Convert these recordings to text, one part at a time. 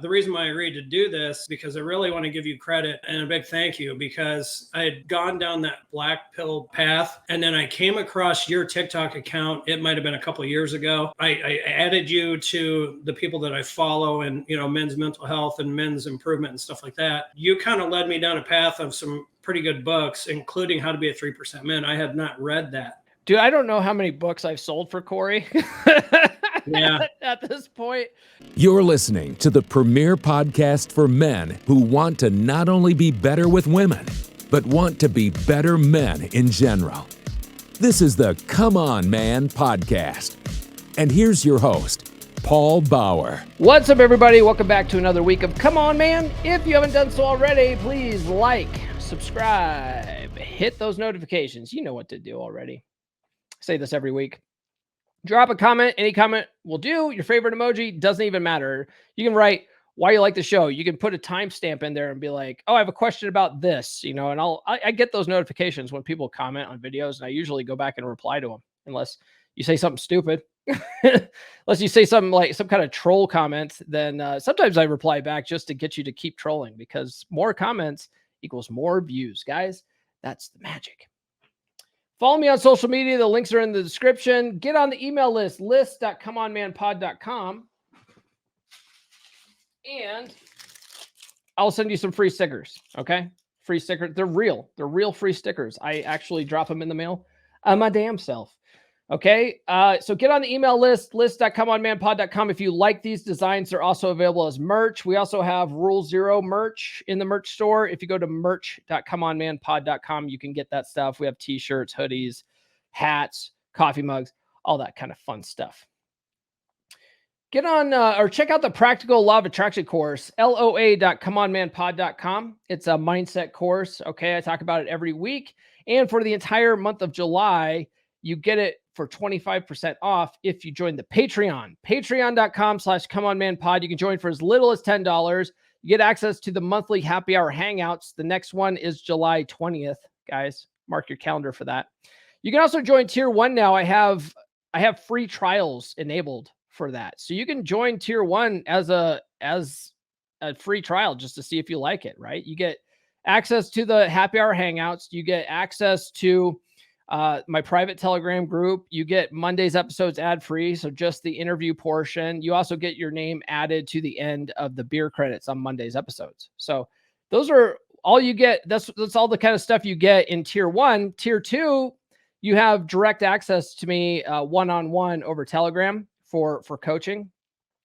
The reason why I agreed to do this, because I really want to give you credit and a big thank you, because I had gone down that black pill path, and then I came across your TikTok account. It might have been a couple of years ago. I added you to the people that I follow, and men's mental health and men's improvement and stuff like that. You kind of led me down a path of some pretty good books, including How to Be a 3% Man. I had not read that. Dude, I don't know how many books I've sold for Corey. Yeah. At this point. You're listening to the premier podcast for men who want to not only be better with women, but want to be better men in general. This is the Come On Man podcast. And here's your host, Paul Bauer. What's up, everybody? Welcome back to another week of Come On Man. If you haven't done so already, please like, subscribe, hit those notifications. You know what to do already. I say this every week. Drop a comment. Any comment will do. Your favorite emoji doesn't even matter. You can write why you like the show. You can put a timestamp in there and be like, oh, I have a question about this, and I get those notifications when people comment on videos, and I usually go back and reply to them unless you say something stupid. Unless you say something like some kind of troll comment, then sometimes I reply back just to get you to keep trolling, because more comments equals more views, guys. That's the magic. Follow me on social media. The links are in the description. Get on the email list, list.comeonmanpod.com. And I'll send you some free stickers, okay? Free stickers. They're real. They're real free stickers. I actually drop them in the mail my damn self. Okay, so get on the email list, list.comeonmanpod.com. If you like these designs, they're also available as merch. We also have Rule Zero merch in the merch store. If you go to merch.comeonmanpod.com, you can get that stuff. We have t-shirts, hoodies, hats, coffee mugs, all that kind of fun stuff. Get on or check out the Practical Law of Attraction course, loa.comeonmanpod.com. It's a mindset course. Okay, I talk about it every week. And for the entire month of July, you get it for 25% off if you join the Patreon. Patreon.com/comeonmanpod. You can join for as little as $10. You get access to the monthly happy hour hangouts. The next one is July 20th. Guys, mark your calendar for that. You can also join Tier 1 now. I have free trials enabled for that. So you can join Tier 1 as a free trial just to see if you like it, right? You get access to the happy hour hangouts. You get access to my private Telegram group. You get Monday's episodes ad-free, so just the interview portion. You also get your name added to the end of the beer credits on Monday's episodes. So those are all you get. That's all the kind of stuff you get in Tier 1. Tier 2, you have direct access to me one-on-one over Telegram for coaching.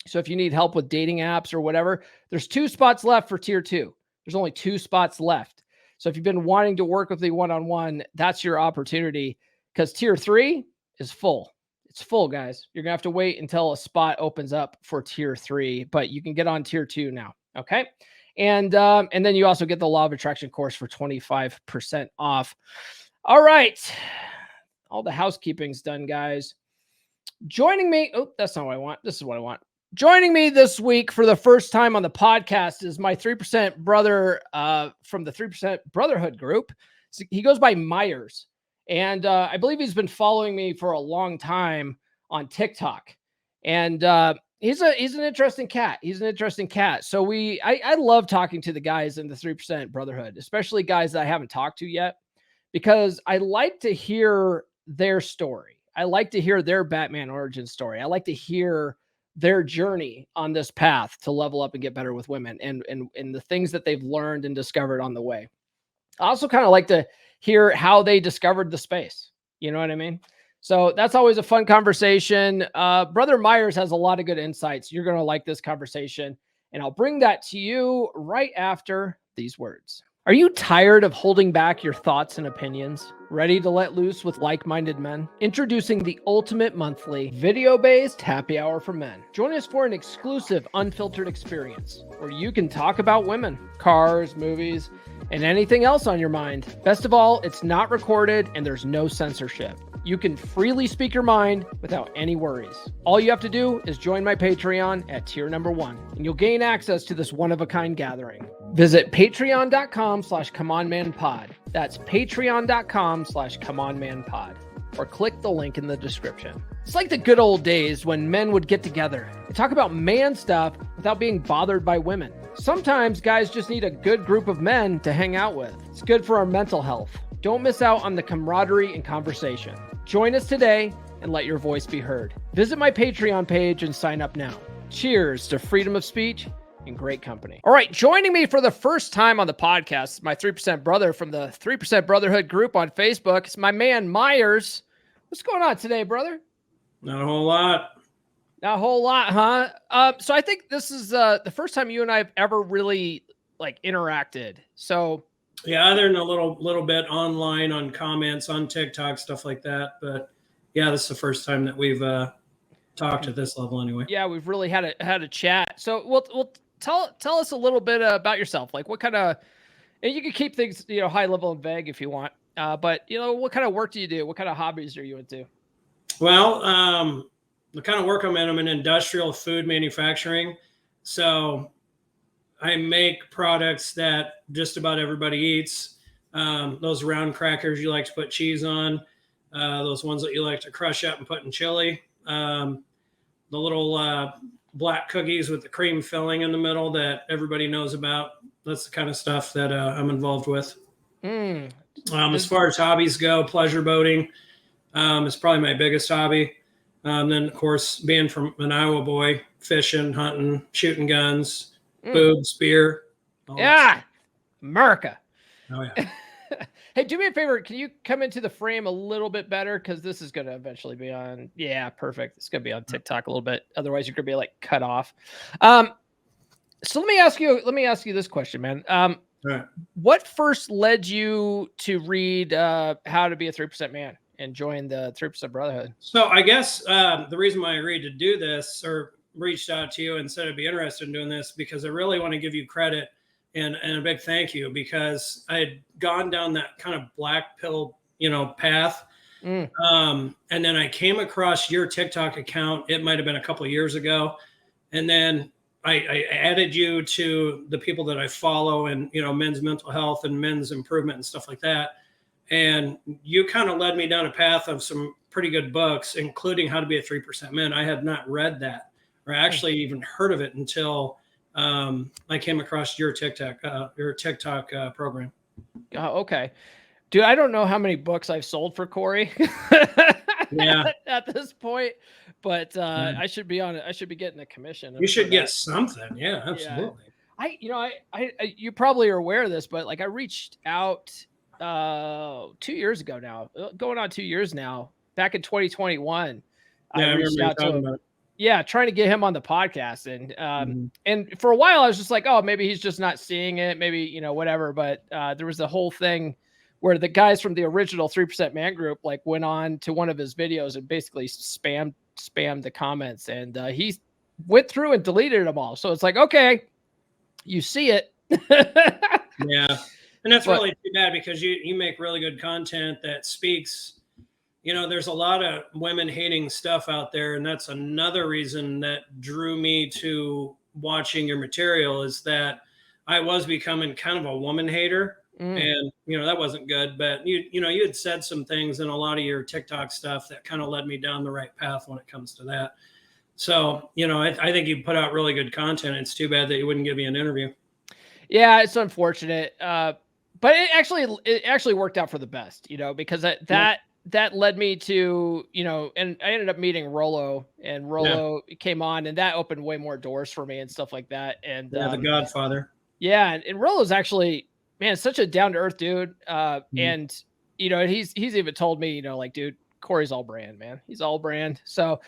So if you need help with dating apps or whatever, there's 2 spots left for Tier 2. There's only 2 spots left. So if you've been wanting to work with me one-on-one, that's your opportunity, because Tier 3 is full. It's full, guys. You're going to have to wait until a spot opens up for Tier 3, but you can get on Tier 2 now, okay? And then you also get the Law of Attraction course for 25% off. All right. All the housekeeping's done, guys. Joining me, oh, that's not what I want. This is what I want. Joining me this week for the first time on the podcast is my 3% brother from the 3% Brotherhood group. So he goes by Myers, and I believe he's been following me for a long time on TikTok. And he's an interesting cat. He's an interesting cat. So I love talking to the guys in the 3% Brotherhood, especially guys that I haven't talked to yet, because I like to hear their story. I like to hear their Batman origin story. I like to hear their journey on this path to level up and get better with women, and the things that they've learned and discovered on the way. I also kind of like to hear how they discovered the space. You know what I mean? So that's always a fun conversation. Brother Myers has a lot of good insights. You're going to like this conversation, and I'll bring that to you right after these words. Are you tired of holding back your thoughts and opinions? Ready to let loose with like-minded men? Introducing the ultimate monthly video-based happy hour for men. Join us for an exclusive, unfiltered experience where you can talk about women, cars, movies, and anything else on your mind. Best of all, it's not recorded and there's no censorship. You can freely speak your mind without any worries. All you have to do is join my Patreon at tier number 1, and you'll gain access to this one-of-a-kind gathering. Visit patreon.com/comeonmanpod. That's patreon.com/comeonmanpod. or click the link in the description. It's like the good old days when men would get together and talk about man stuff without being bothered by women. Sometimes guys just need a good group of men to hang out with. It's good for our mental health. Don't miss out on the camaraderie and conversation. Join us today and let your voice be heard. Visit my Patreon page and sign up now. Cheers to freedom of speech and great company. All right, joining me for the first time on the podcast is my 3% brother from the 3% Brotherhood group on Facebook. It's my man Myers. What's going on today, brother? Not a whole lot. Not a whole lot, huh? So I think this is the first time you and I have ever really interacted. So yeah, other than a little bit online on comments on TikTok, stuff like that. But yeah, this is the first time that we've talked at this level anyway. Yeah, we've really had a chat. So we'll tell us a little bit about yourself. Like what kind of, and you can keep things, high level and vague if you want. But what kind of work do you do? What kind of hobbies are you into? Well, the kind of work I'm in industrial food manufacturing. So I make products that just about everybody eats. Those round crackers you like to put cheese on, those ones that you like to crush up and put in chili, the little black cookies with the cream filling in the middle that everybody knows about. That's the kind of stuff that I'm involved with. As far as hobbies go, pleasure boating is probably my biggest hobby. Then, of course, being from an Iowa boy, fishing, hunting, shooting guns, boobs, beer. Yeah, America. Oh, yeah. Hey, do me a favor. Can you come into the frame a little bit better? Because this is going to eventually be on. Yeah, perfect. It's going to be on TikTok a little bit. Otherwise, you're going to be cut off. So let me ask you this question, man. Right. What first led you to read How to Be a 3% Man and join the 3% Brotherhood? So I guess the reason why I agreed to do this or reached out to you and said I'd be interested in doing this because I really want to give you credit and a big thank you because I had gone down that kind of black pill, path. And then I came across your TikTok account. It might've been a couple of years ago. And then I added you to the people that I follow and, men's mental health and men's improvement and stuff like that. And you kind of led me down a path of some pretty good books, including How to Be a 3% Man. I had not read that or actually even heard of it until I came across your TikTok program. Oh, okay. Dude, I don't know how many books I've sold for Corey Yeah. at this point, but I should be on it. I should be getting a commission. You should get something. Yeah, absolutely. Yeah. I you probably are aware of this, but I reached out 2 years ago now, going on 2 years now, back in 2021. Yeah, I reached out to him. Yeah, trying to get him on the podcast. And for a while I was just like, oh, maybe he's just not seeing it. Maybe, whatever. But there was the whole thing where the guys from the original 3% Man group went on to one of his videos and basically spammed the comments. And he went through and deleted them all. So it's okay, you see it. Yeah. And that's really too bad because you make really good content that speaks. There's a lot of women hating stuff out there. And that's another reason that drew me to watching your material is that I was becoming kind of a woman hater. And, that wasn't good. But, you had said some things in a lot of your TikTok stuff that kind of led me down the right path when it comes to that. So, I think you put out really good content. It's too bad that you wouldn't give me an interview. Yeah, it's unfortunate. But it actually worked out for the best, because that led me to, and I ended up meeting Rollo, and Rollo came on, and that opened way more doors for me and stuff like that. And the Godfather. Yeah. And Rollo's actually, man, such a down to earth dude. And, he's even told me, dude, Corey's all brand, man. He's all brand. So,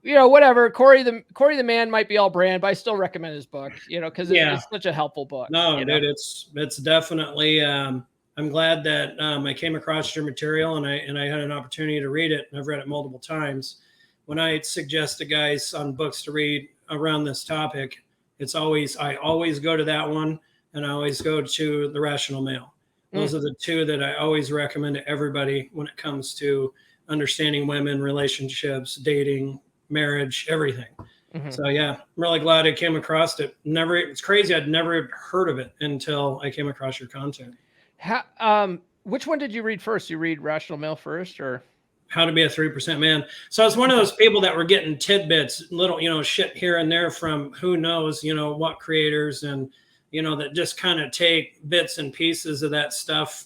whatever. Corey the man might be all brand, but I still recommend his book, because it's such a helpful book. No, dude, it's definitely, I'm glad that I came across your material and I had an opportunity to read it. And I've read it multiple times. When I suggest to guys on books to read around this topic, I always go to that one, and I always go to The Rational Male. Those are the two that I always recommend to everybody when it comes to understanding women, relationships, dating, marriage, everything. So yeah, I'm really glad I came across it. It's crazy. I'd never heard of it until I came across your content. Which one did you read first? You read Rational Male first, or? How to Be a 3% Man. So it's one of those people that were getting tidbits, little, shit here and there from who knows, what creators, and, that just kind of take bits and pieces of that stuff.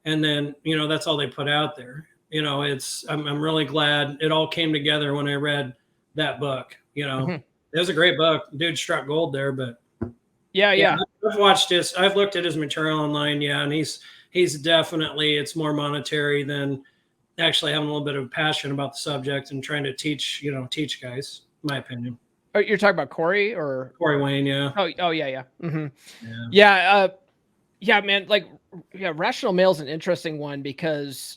And then, that's all they put out there. I'm really glad it all came together when I read that book. It was a great book. Dude struck gold there, but yeah. I've watched this. I've looked at his material online. Yeah. And he's definitely, it's more monetary than actually having a little bit of passion about the subject and trying to teach guys, in my opinion. Oh, you're talking about Corey or Corey Wayne? Yeah. Oh yeah. Yeah, man. Like, Rational Male is an interesting one because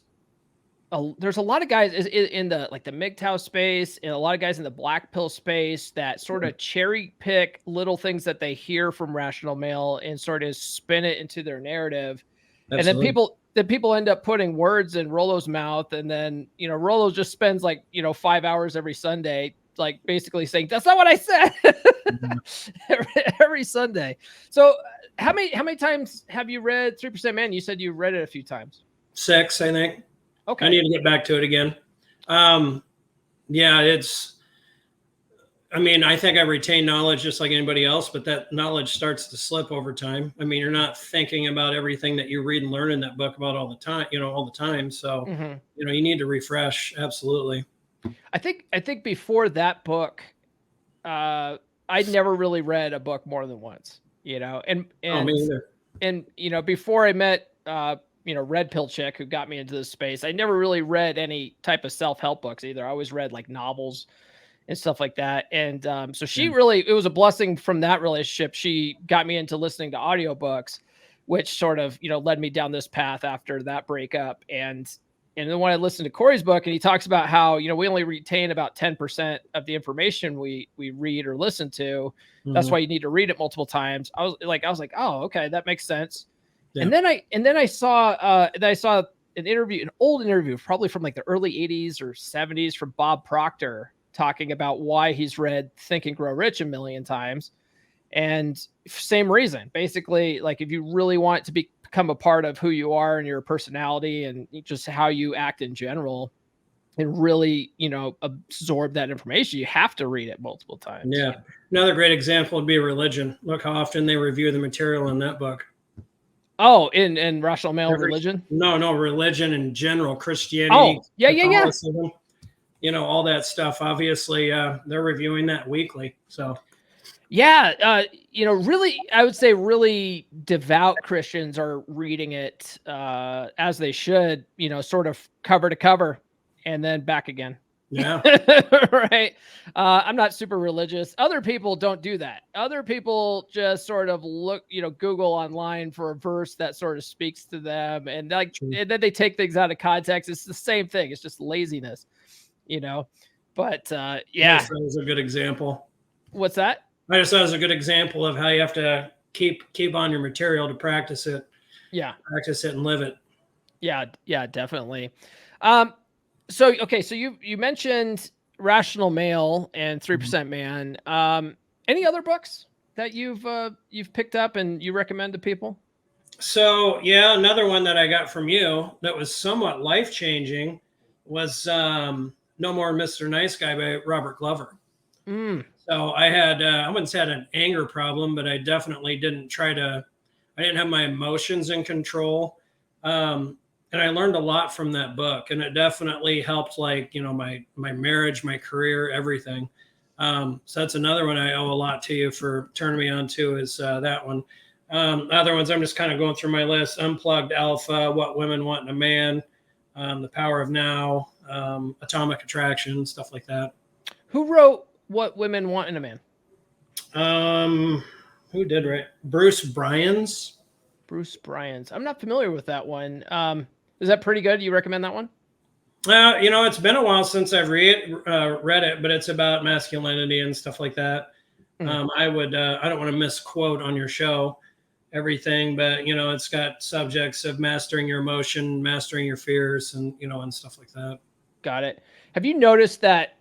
there's a lot of guys in the MGTOW space, and a lot of guys in the black pill space that sort of cherry pick little things that they hear from Rational Male and sort of spin it into their narrative. Absolutely. And then people end up putting words in Rollo's mouth, and then Rollo just spends 5 hours every Sunday basically saying that's not what I said every Sunday. So how many times have you read 3% Man? You said you read it a few times. 6, I think. Okay. I need to get back to it again. Yeah, I think I retain knowledge just like anybody else, but that knowledge starts to slip over time. I mean, you're not thinking about everything that you read and learn in that book about all the time. So, you need to refresh. Absolutely. I think before that book, I'd never really read a book more than once, and me either. And, before I met, Red Pill Chick, who got me into this space, I never really read any type of self-help books either. I always read novels and stuff like that. And so it was a blessing from that relationship. She got me into listening to audiobooks, which sort of, led me down this path after that breakup. And then when I listened to Corey's book, and he talks about how, we only retain about 10% of the information we read or listen to. That's why you need to read it multiple times. I was like, oh, okay, that makes sense. Yeah. And then I saw an old interview, probably from the early 80s or 70s, from Bob Proctor, talking about why he's read Think and Grow Rich a million times. And same reason, basically, if you really want to become a part of who you are and your personality and just how you act in general, and really, absorb that information, you have to read it multiple times. Yeah. Another great example would be religion. Look how often they review the material in that book. Oh, in Rational Male religion? No, religion in general, Christianity. Oh, yeah. All that stuff. Obviously, they're reviewing that weekly. So, yeah, really, I would say really devout Christians are reading it as they should. Sort of cover to cover, and then back again. Yeah. Right. I'm not super religious. Other people don't do that. Other people just sort of look, Google online for a verse that sort of speaks to them. And and then they take things out of context. It's the same thing. It's just laziness, but yeah. That was a good example. What's that? I just thought it was a good example of how you have to keep on your material to practice it. Yeah. Practice it and live it. Yeah. Yeah, definitely. So you mentioned Rational Male and 3% Man. Any other books that you've picked up and you recommend to people? So yeah, another one that I got from you that was somewhat life-changing was No More Mr. Nice Guy by Robert Glover. So I had I wouldn't say I had an anger problem, but I definitely didn't have my emotions in control. And I learned a lot from that book, and it definitely helped, my marriage, my career, everything. So that's another one I owe a lot to you for turning me on to, is that one. Other ones, I'm just kind of going through my list: Unplugged Alpha, What Women Want in a Man, The Power of Now, Atomic Attraction, stuff like that. Who wrote What Women Want in a Man? Who did write? Bruce Bryans. Bruce Bryans. I'm not familiar with that one. Is that pretty good? You recommend that one? It's been a while since I've read it, but it's about masculinity and stuff like that. I don't want to misquote on your show everything, but it's got subjects of mastering your emotion, mastering your fears, and and stuff like that. Got it. Have you noticed that?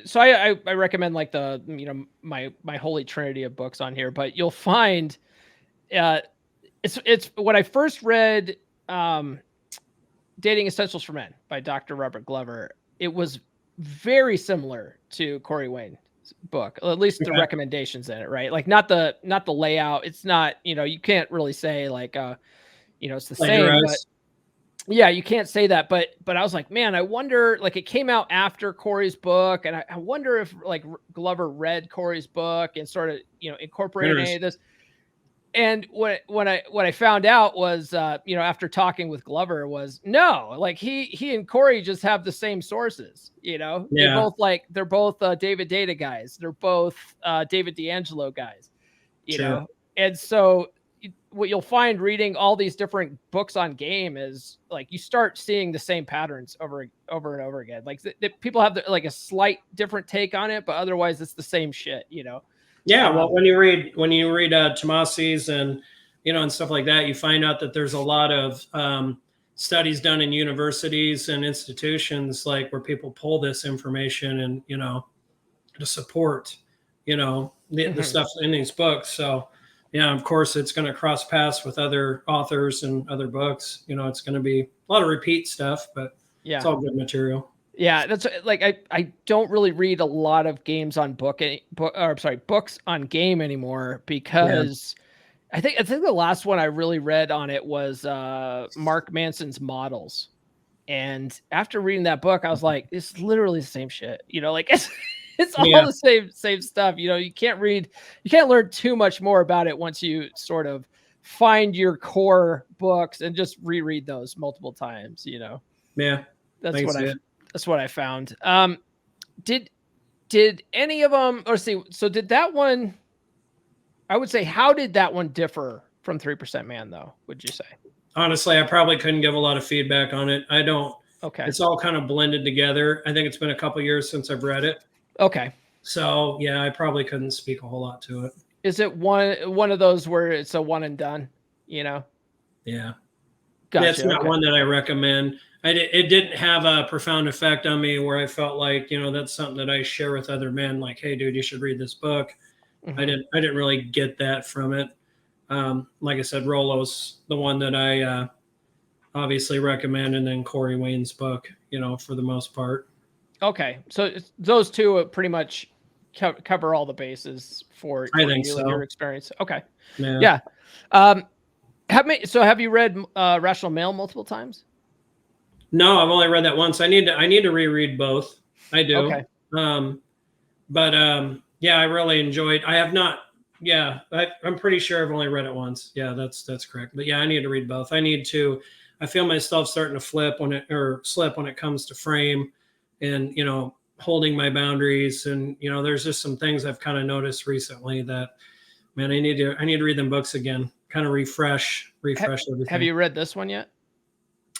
So I recommend the my holy trinity of books on here, but you'll find it's when I first read Dating Essentials for Men by Dr. Robert Glover, it was very similar to Corey Wayne's book, at least the Okay. recommendations in it, right? Like not the layout. It's not, you can't really say like, it's the same, but Plagiarized. yeah, you can't say that. But I was like, man, I wonder, like it came out after Corey's book. And I wonder if like Glover read Corey's book and sort of, incorporated any of this. And what I found out was, after talking with Glover was no, like he and Corey just have the same sources, Yeah. they're both David Data guys. They're both David D'Angelo guys, True. And so what you'll find reading all these different books on game is like, you start seeing the same patterns over and over again. Like people have like a slight different take on it, but otherwise it's the same shit, Yeah, well, when you read Tomasi's and and stuff like that, you find out that there's a lot of studies done in universities and institutions, like where people pull this information and to support the stuff in these books. So yeah, of course, it's going to cross paths with other authors and other books. It's going to be a lot of repeat stuff, but it's all good material. Yeah, that's like I don't really read a lot of games on books on game anymore, because I think the last one I really read on it was Mark Manson's Models. And after reading that book, I was like, it's literally the same shit. Like it's all the same stuff. You can't learn too much more about it once you sort of find your core books and just reread those multiple times, Yeah. That's what I found. Did any of them, so did that one, I would say, how did that one differ from 3% Man though, would you say? Honestly, I probably couldn't give a lot of feedback on it. I don't. Okay. It's all kind of blended together. I think it's been a couple years since I've read it. Okay. So yeah, I probably couldn't speak a whole lot to it. Is it one of those where it's a one and done, Yeah. Gotcha. It's not one that I recommend. It didn't have a profound effect on me where I felt like, that's something that I share with other men. Like, hey, dude, you should read this book. Mm-hmm. I didn't really get that from it. Like I said, Rollo's the one that I obviously recommend, and then Corey Wayne's book, for the most part. Okay, so those two pretty much cover all the bases for your experience. Okay, yeah. Have you read Rational Male multiple times? No, I've only read that once. I need to reread both. I do. Okay. Yeah, I really enjoyed. I have not. Yeah, I'm pretty sure I've only read it once. Yeah, that's correct. But yeah, I need to read both. I feel myself starting to slip when it comes to frame, and holding my boundaries, and there's just some things I've kind of noticed recently that, man, I need to read them books again, kind of refresh everything. Have you read this one yet?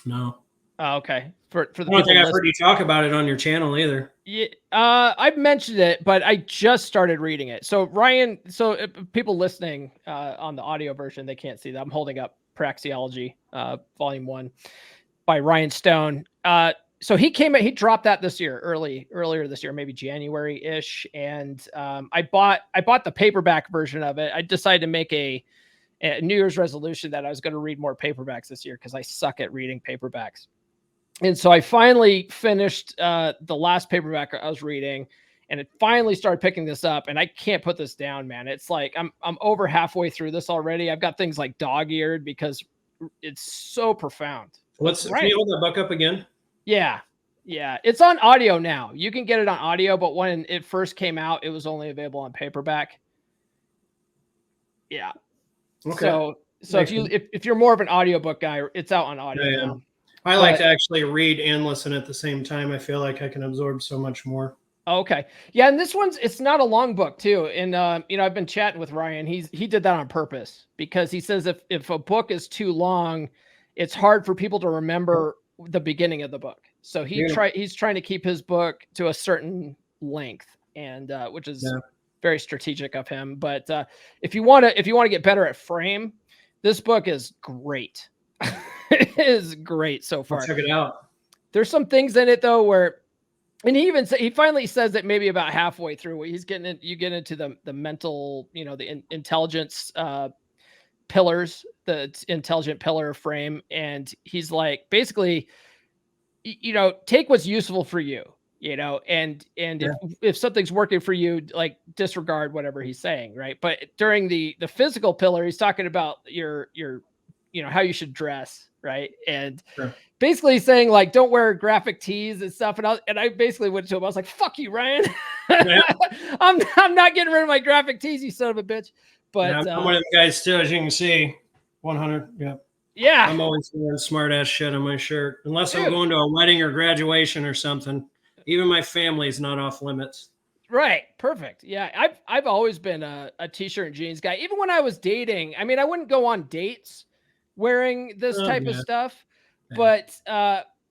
No. Oh, okay. For the I don't think I've heard you talk about it on your channel either. Yeah, I've mentioned it, but I just started reading it. So Ryan, people listening on the audio version, they can't see that. I'm holding up Praxeology, Volume 1 by Ryan Stone. So he dropped that this year, earlier this year, maybe January-ish, and I bought the paperback version of it. I decided to make a New Year's resolution that I was going to read more paperbacks this year because I suck at reading paperbacks. And so I finally finished the last paperback I was reading, and it finally started picking this up, and I can't put this down, man. It's like I'm over halfway through this already. I've got things like dog-eared because it's so profound. Can you hold that book up again? Yeah. It's on audio now. You can get it on audio, but when it first came out, it was only available on paperback. Yeah. Okay. So if you're more of an audiobook guy, it's out on audio now. I like to actually read and listen at the same time. I feel like I can absorb so much more. Okay. Yeah, and this it's not a long book too. And I've been chatting with Ryan. He did that on purpose because he says if a book is too long, it's hard for people to remember the beginning of the book. So he's trying to keep his book to a certain length, and which is very strategic of him. But if you want to get better at frame, this book is great. It is great so far. I'll check it out. There's some things in it though where, and he finally says that maybe about halfway through, you get into the mental, the intelligence pillars, the intelligent pillar frame. And he's like, basically, take what's useful for you, and if something's working for you, like disregard whatever he's saying. Right. But during the physical pillar, he's talking about your, how you should dress. Right. And basically saying like, don't wear graphic tees and stuff. And I basically went to him. I was like, fuck you, Ryan. Yeah. I'm not getting rid of my graphic tees, you son of a bitch. But I'm one of the guys too, as you can see. 100. Yeah. Yeah. I'm always wearing smart ass shit on my shirt, unless I'm going to a wedding or graduation or something. Even my family's not off limits. Right. Perfect. Yeah. I've always been a t-shirt and jeans guy. Even when I was dating, I mean, I wouldn't go on dates wearing this type of stuff, but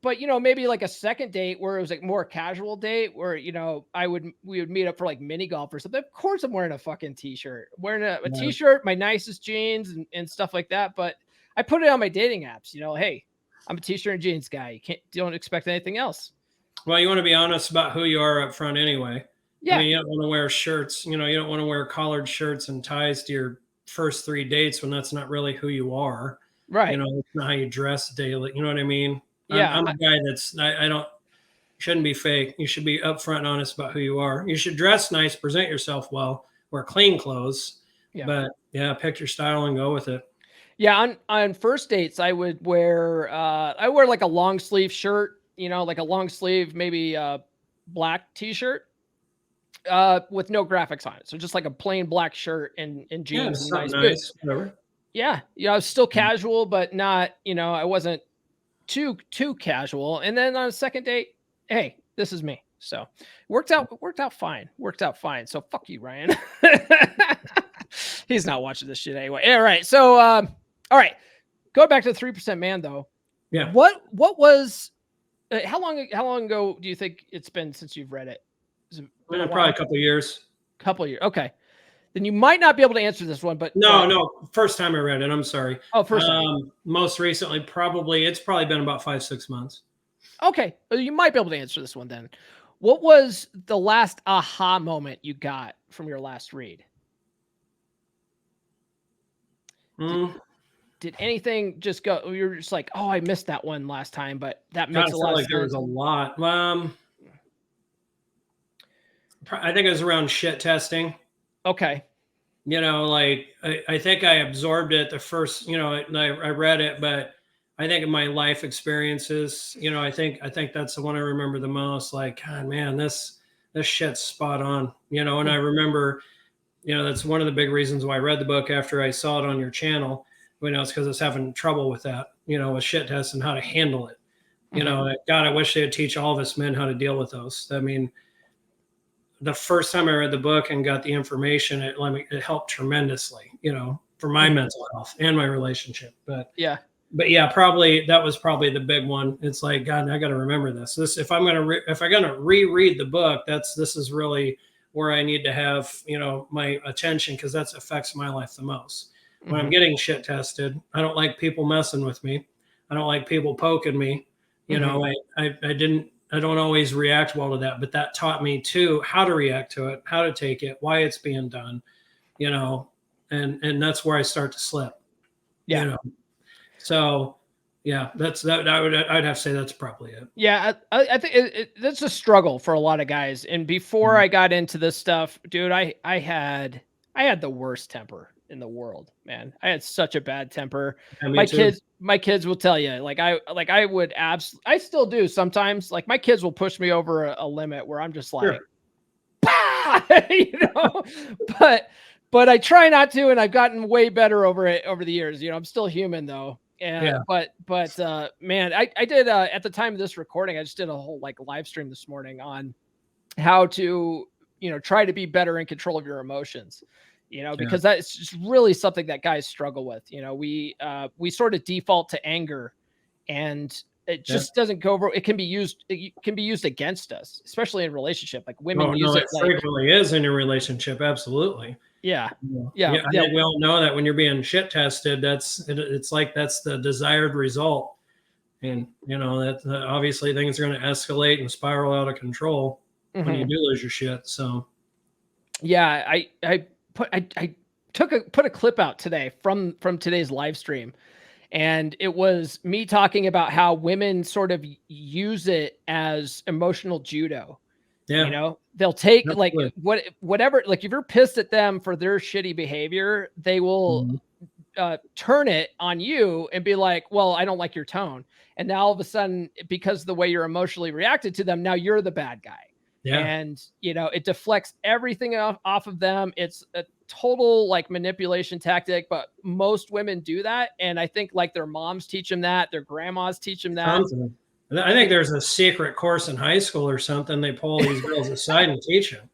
maybe like a second date where it was like more casual date where, we would meet up for like mini golf or something. Of course I'm wearing a fucking t-shirt, wearing a t-shirt, my nicest jeans and stuff like that. But I put it on my dating apps, hey, I'm a t-shirt and jeans guy. Don't expect anything else. Well, you want to be honest about who you are up front anyway. Yeah. I mean, you don't want to wear shirts, you don't want to wear collared shirts and ties to your first 3 dates when that's not really who you are. Right. It's not how you dress daily. You know what I mean? Yeah. I'm a guy shouldn't be fake. You should be upfront and honest about who you are. You should dress nice, present yourself well, wear clean clothes, but pick your style and go with it. Yeah. On first dates, I would wear, like a long sleeve shirt, like a long sleeve, maybe black t-shirt with no graphics on it. So just like a plain black shirt and jeans. Yeah, and nice. Whatever. Yeah. I was still casual, but not, I wasn't too casual. And then on a second date, hey, this is me. So worked out fine. So fuck you, Ryan. He's not watching this shit anyway. All right. So, all right. Go back to the 3% man though. Yeah. What was, how long ago do you think it's been since you've read it? Probably a couple of years. Okay. Then you might not be able to answer this one, but no, first time I read it. I'm sorry. Oh, first time. Most recently, it's probably been about 5-6 months. Okay, you might be able to answer this one then. What was the last aha moment you got from your last read? Did anything just go? You're just like, oh, I missed that one last time, but that makes a lot of sense. There was a lot. I think it was around shit testing. Okay. I think I absorbed it the first, I read it, but I think of my life experiences, I think that's the one I remember the most. Like, God, man, this shit's spot on, and I remember, that's one of the big reasons why I read the book after I saw it on your channel. It's because I was having trouble with that, with shit tests and how to handle it. God, I wish they'd teach all of us men how to deal with those. I mean, the first time I read the book and got the information, it helped tremendously, for my mental health and my relationship. But yeah, that was probably the big one. It's like, God, I got to remember this. If I'm gonna reread the book, this is really where I need to have, my attention, because that affects my life the most. When I'm getting shit tested, I don't like people messing with me. I don't like people poking me. I don't always react well to that, but that taught me too how to react to it, how to take it, why it's being done, and that's where I start to slip. Yeah. So yeah, I'd have to say that's probably it. Yeah. I think that's a struggle for a lot of guys. And before I got into this stuff, dude, I had the worst temper in the world, man. I had such a bad temper. Yeah, my kids will tell you, I would I still do sometimes. Like, my kids will push me over a limit where I'm just like, but I try not to, and I've gotten way better over the years. I'm still human though. And man, I did at the time of this recording, I just did a whole live stream this morning on how to, try to be better in control of your emotions. Because that's just really something that guys struggle with. We sort of default to anger, and it just doesn't go over. It can be used against us, especially in relationship. Like, women use it. It frequently is in a relationship. Absolutely. Yeah. I think we all know that when you're being shit tested, it's like that's the desired result. And, that obviously things are going to escalate and spiral out of control when you do lose your shit. So. Yeah. I put a clip out today from today's live stream, and it was me talking about how women sort of use it as emotional judo. Yeah. You know, they'll take like Absolutely. whatever, like if you're pissed at them for their shitty behavior, they will turn it on you and be like, well, I don't like your tone. And now all of a sudden, because of the way you're emotionally reacted to them, now you're the bad guy. Yeah. And, you know, it deflects everything off of them. It's a total like manipulation tactic, but most women do that. And I think like their moms teach them that, their grandmas teach them that. Something. I think there's a secret course in high school or something. They pull these girls aside and teach them.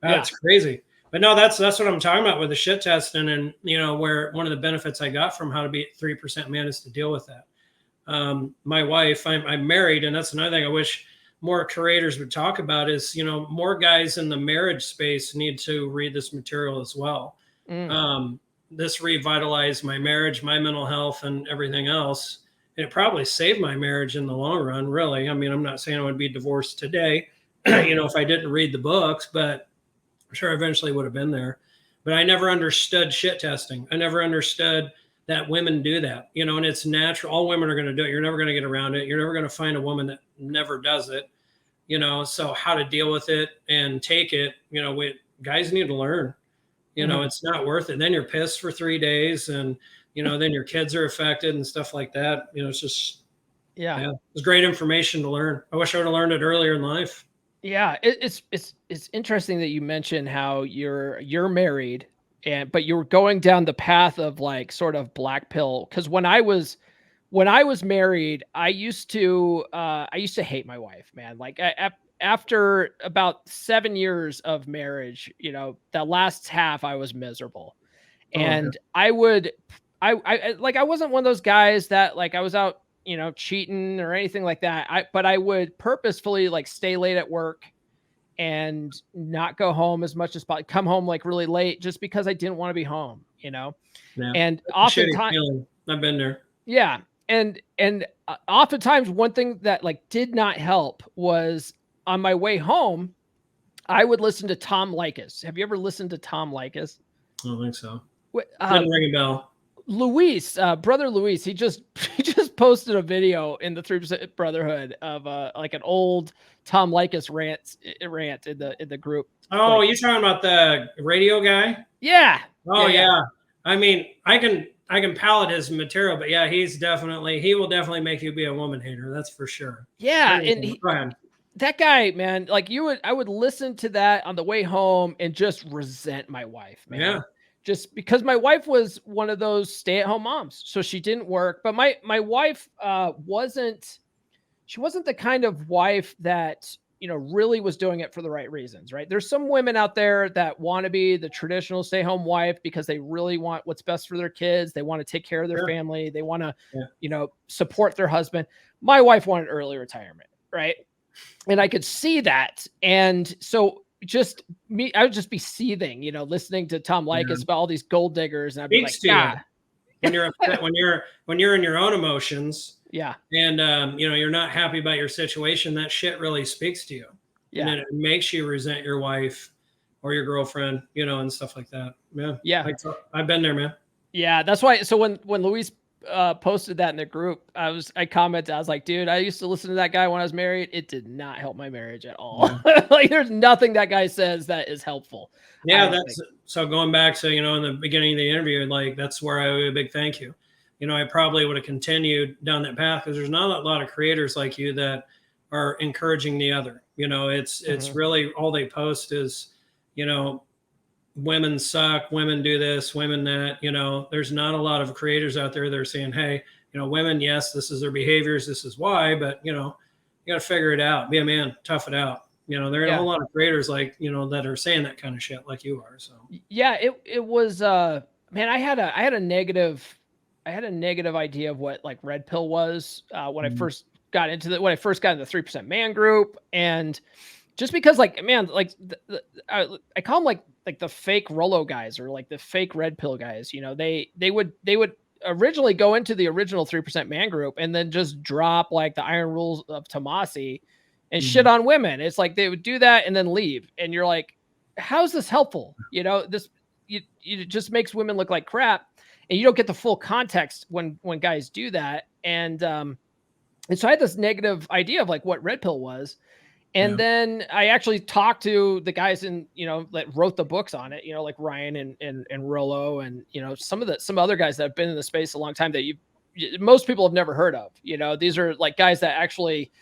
That's crazy. But no, that's what I'm talking about with the shit testing, and you know, where one of the benefits I got from How to Be 3% Man is to deal with that. My wife, I'm married, and that's another thing I wish more creators would talk about is, you know, more guys in the marriage space need to read this material as well. This revitalized my marriage, my mental health, and everything else. And it probably saved my marriage in the long run, really. I mean, I'm not saying I would be divorced today, you know, if I didn't read the books, but I'm sure I eventually would have been there. But I never understood shit testing. I never understood that women do that, you know, and it's natural. All women are going to do it. You're never going to get around it. You're never going to find a woman that never does it, you know. So how to deal with it and take it, you know, guys need to learn, you know, it's not worth it. Then you're pissed for 3 days, and, you know, then your kids are affected and stuff like that. You know, it's just, it's great information to learn. I wish I would have learned it earlier in life. Yeah, it's interesting that you mentioned how you're married, but you're going down the path of like sort of black pill. Because when I was married, I used to hate my wife, man. Like after about 7 years of marriage, you know, the last half I was miserable, and I wasn't one of those guys that like I was out, you know, cheating or anything like that. But I would purposefully like stay late at work and not go home as much as possible, come home like really late just because I didn't want to be home, you know? Yeah. And oftentimes, I've been there. Yeah. And oftentimes one thing that like did not help was on my way home, I would listen to Tom Likas. Have you ever listened to Tom Likas? I don't think so. Didn't ring a bell. Luis, brother Luis, he just posted a video in the 3% Brotherhood of like an old Tom Likas rant in the group. Oh, like, you talking about the radio guy? Yeah. Oh yeah. I mean, I can palate his material, but yeah, he will definitely make you be a woman hater. That's for sure. Yeah, go ahead. That guy, man, like I would listen to that on the way home and just resent my wife, man. Yeah. Just because my wife was one of those stay-at-home moms, so she didn't work. But my wife wasn't the kind of wife that, you know, really was doing it for the right reasons, right? There's some women out there that want to be the traditional stay-home wife because they really want what's best for their kids. They want to take care of their family. They want to, you know, support their husband. My wife wanted early retirement, right? And I could see that, and so. I would just be seething, you know, listening to Tom Likas about all these gold diggers, and I'd be like, when you're upset, when you're in your own emotions, and you know, you're not happy about your situation, that shit really speaks to you, and then it makes you resent your wife or your girlfriend, you know, and stuff like that. I've been there, man. Yeah, that's why. So when Luis posted that in the group, I commented, I was like, dude, I used to listen to that guy when I was married. It did not help my marriage at all. Like there's nothing that guy says that is helpful. So going back to, you know, in the beginning of the interview, like that's where I owe you a big thank you. You know, I probably would have continued down that path because there's not a lot of creators like you that are encouraging the other. You know, it's really all they post is, you know, women suck, women do this, women that, you know, there's not a lot of creators out there that are saying, hey, you know, women, yes, this is their behaviors, this is why, but, you know, you got to figure it out, be a man, tough it out. You know, there are a whole lot of creators like, you know, that are saying that kind of shit like you are. So yeah, it was man, I had a negative idea of what like red pill was when I first got into the 3% Man group. And just because like, man, like I call them like the fake Rolo guys or like the fake red pill guys, you know, they would originally go into the original 3% Man group and then just drop like the iron rules of Tomasi and shit on women. It's like they would do that and then leave. And you're like, how's this helpful? You know, it just makes women look like crap, and you don't get the full context when guys do that. And so I had this negative idea of like what red pill was. And then I actually talked to the guys that wrote the books on it, like Ryan and Rollo, and, some other guys that have been in the space a long time that most people have never heard of. These are like guys that actually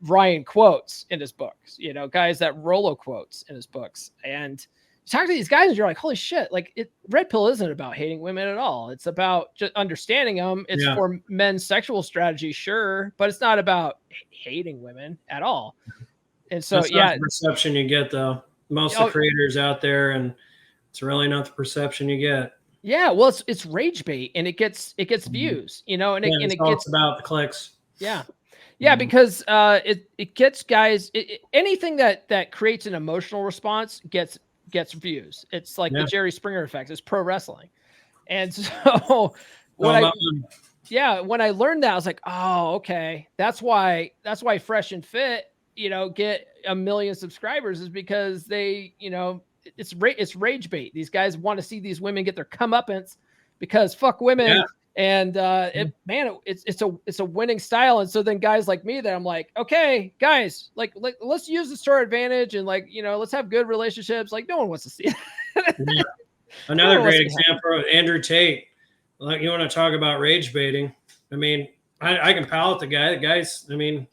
Ryan quotes in his books, guys that Rollo quotes in his books. And you talk to these guys and you're like, holy shit, like red pill isn't about hating women at all. It's about just understanding them. It's for men's sexual strategy, sure, but it's not about hating women at all. And so, that's not the perception you get, though. Most of the creators out there, and it's really not the perception you get. Yeah, well, it's rage bait, and it gets views, and it gets about the clicks. Yeah. Yeah, because it gets guys, anything that creates an emotional response gets views. It's like the Jerry Springer effect. It's pro wrestling. And so when I learned that, I was like, oh, okay. That's why Fresh and Fit, get 1 million subscribers, is because they, it's rage bait. These guys want to see these women get their comeuppance because fuck women. Yeah. And it's a winning style. And so then guys like me, that I'm like, okay, guys, like let's use this to our advantage, and let's have good relationships. Like, no one wants to see it. Another great example of Andrew Tate. Like, you want to talk about rage baiting? I mean, I can palate the guy. The guy's, I mean,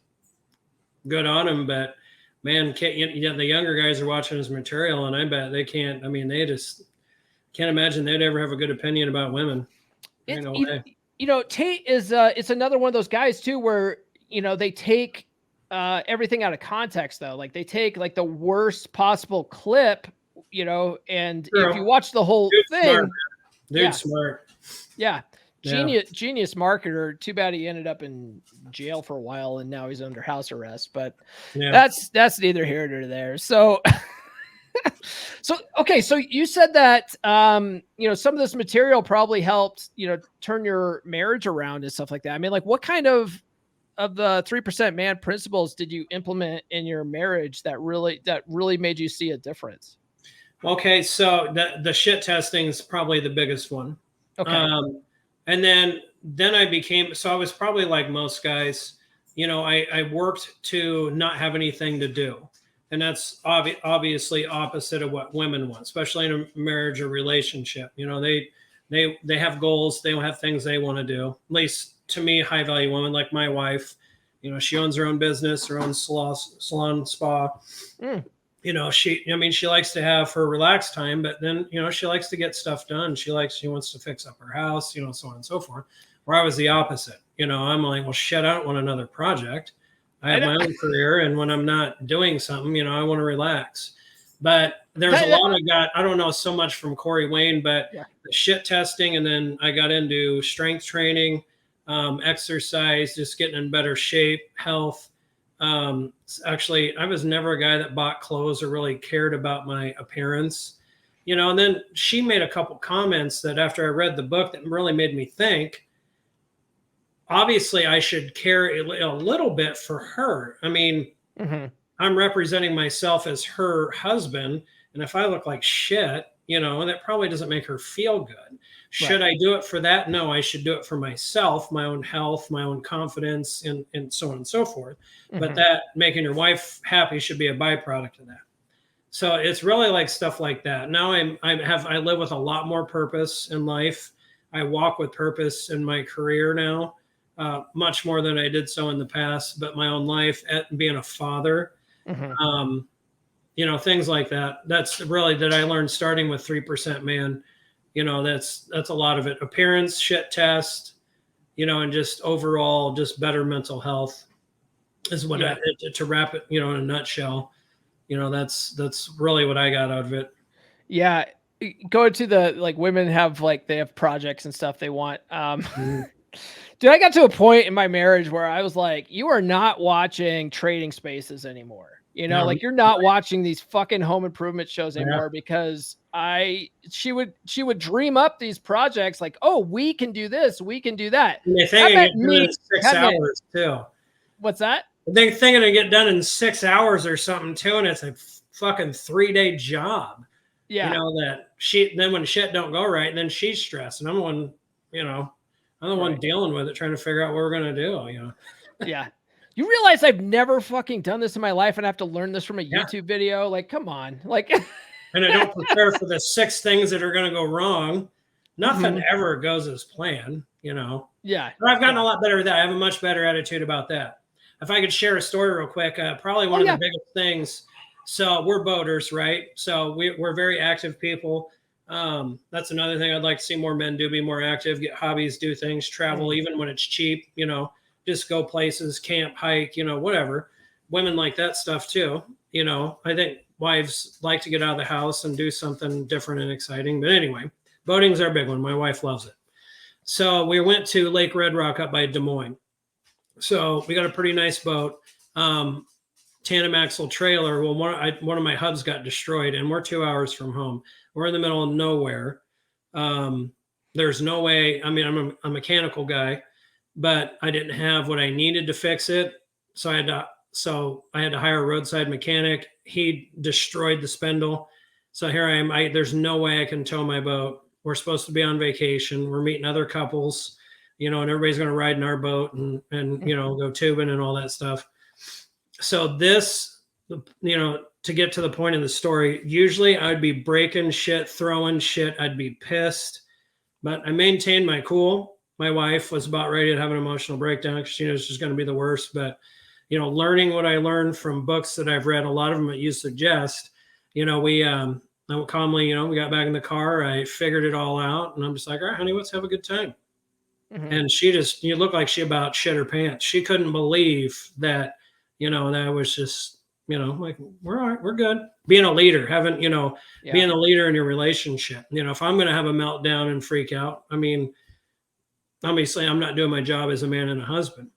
good on him, but man, the younger guys are watching his material, and I bet they can't. I mean, they just can't imagine they'd ever have a good opinion about women. Tate is it's another one of those guys too, where they take everything out of context, though. Like, they take like the worst possible clip, and if you watch the whole thing, smart. Yeah. Genius marketer. Too bad he ended up in jail for a while, and now he's under house arrest. But that's neither here nor there. So okay. So you said that, some of this material probably helped, turn your marriage around and stuff like that. I mean, like, what kind of the 3% man principles did you implement in your marriage that really made you see a difference? Okay. So the shit testing is probably the biggest one. Okay. And then I was probably like most guys, I worked to not have anything to do. And that's obviously opposite of what women want, especially in a marriage or relationship. They have goals. They don't have things they want to do. At least to me, high value women like my wife, she owns her own business, her own salon, spa. She likes to have her relaxed time, but then, she likes to get stuff done. She wants to fix up her house, so on and so forth. Where I was the opposite. I'm like, well, shit, I don't want another project. I have my own career, and when I'm not doing something, I want to relax. But there's a lot I got, I don't know so much from Corey Wayne, but the shit testing, and then I got into strength training, exercise, just getting in better shape, health. Actually, I was never a guy that bought clothes or really cared about my appearance, and then she made a couple comments that after I read the book that really made me think, obviously I should care a little bit for her. I mean, I'm representing myself as her husband. And if I look like shit, that probably doesn't make her feel good. Should I do it for that? No, I should do it for myself, my own health, my own confidence, and so on and so forth. But that making your wife happy should be a byproduct of that. So it's really like stuff like that. Now I live with a lot more purpose in life. I walk with purpose in my career now, much more than I did so in the past, but my own life, being a father, things like that. That's really that I learned starting with 3% man. That's a lot of it. Appearance, shit test, and just overall, just better mental health is what to wrap it, in a nutshell. That's really what I got out of it. Yeah. Go to the, women have they have projects and stuff they want. Dude, I got to a point in my marriage where I was like, you are not watching Trading Spaces anymore. You're not watching these fucking home improvement shows anymore, because she would dream up these projects like, oh, we can do this, we can do that. And they think it get done in 6 hours too. What's that? They're thinking it get done in 6 hours or something too, and it's a fucking 3-day job. Yeah. That then when shit don't go right, then she's stressed, and I'm the one, I'm the one dealing with it, trying to figure out what we're gonna do. Yeah. You realize I've never fucking done this in my life, and I have to learn this from a YouTube video. Like, come on, like. And I don't prepare for the 6 things that are gonna go wrong. Nothing ever goes as planned. Yeah. But I've gotten a lot better at that. I have a much better attitude about that. If I could share a story real quick, probably one of the biggest things. So we're boaters, right? So we're very active people. That's another thing I'd like to see more men do, be more active, get hobbies, do things, travel, even when it's cheap, just go places, camp, hike, whatever. Women like that stuff too. I think wives like to get out of the house and do something different and exciting. But anyway, boating's our big one. My wife loves it. So we went to Lake Red Rock up by Des Moines. So we got a pretty nice boat, tandem axle trailer. Well, one of my hubs got destroyed, and we're 2 hours from home. We're in the middle of nowhere. There's no way. I mean, I'm a mechanical guy, but I didn't have what I needed to fix it. So I had to hire a roadside mechanic. He destroyed the spindle. So here I am. There's no way I can tow my boat. We're supposed to be on vacation. We're meeting other couples, and everybody's going to ride in our boat and go tubing and all that stuff. So to get to the point of the story, usually I'd be breaking shit, throwing shit. I'd be pissed, but I maintained my cool. My wife was about ready to have an emotional breakdown because she knows she's going to be the worst. But, learning what I learned from books that I've read, a lot of them that you suggest, I calmly, we got back in the car. I figured it all out, and I'm just like, all right, honey, let's have a good time. And you look like she about shit her pants. She couldn't believe that, that was just, like, we're all right, we're good. Being a leader, being a leader in your relationship. If I'm going to have a meltdown and freak out, I mean, obviously I'm not doing my job as a man and a husband,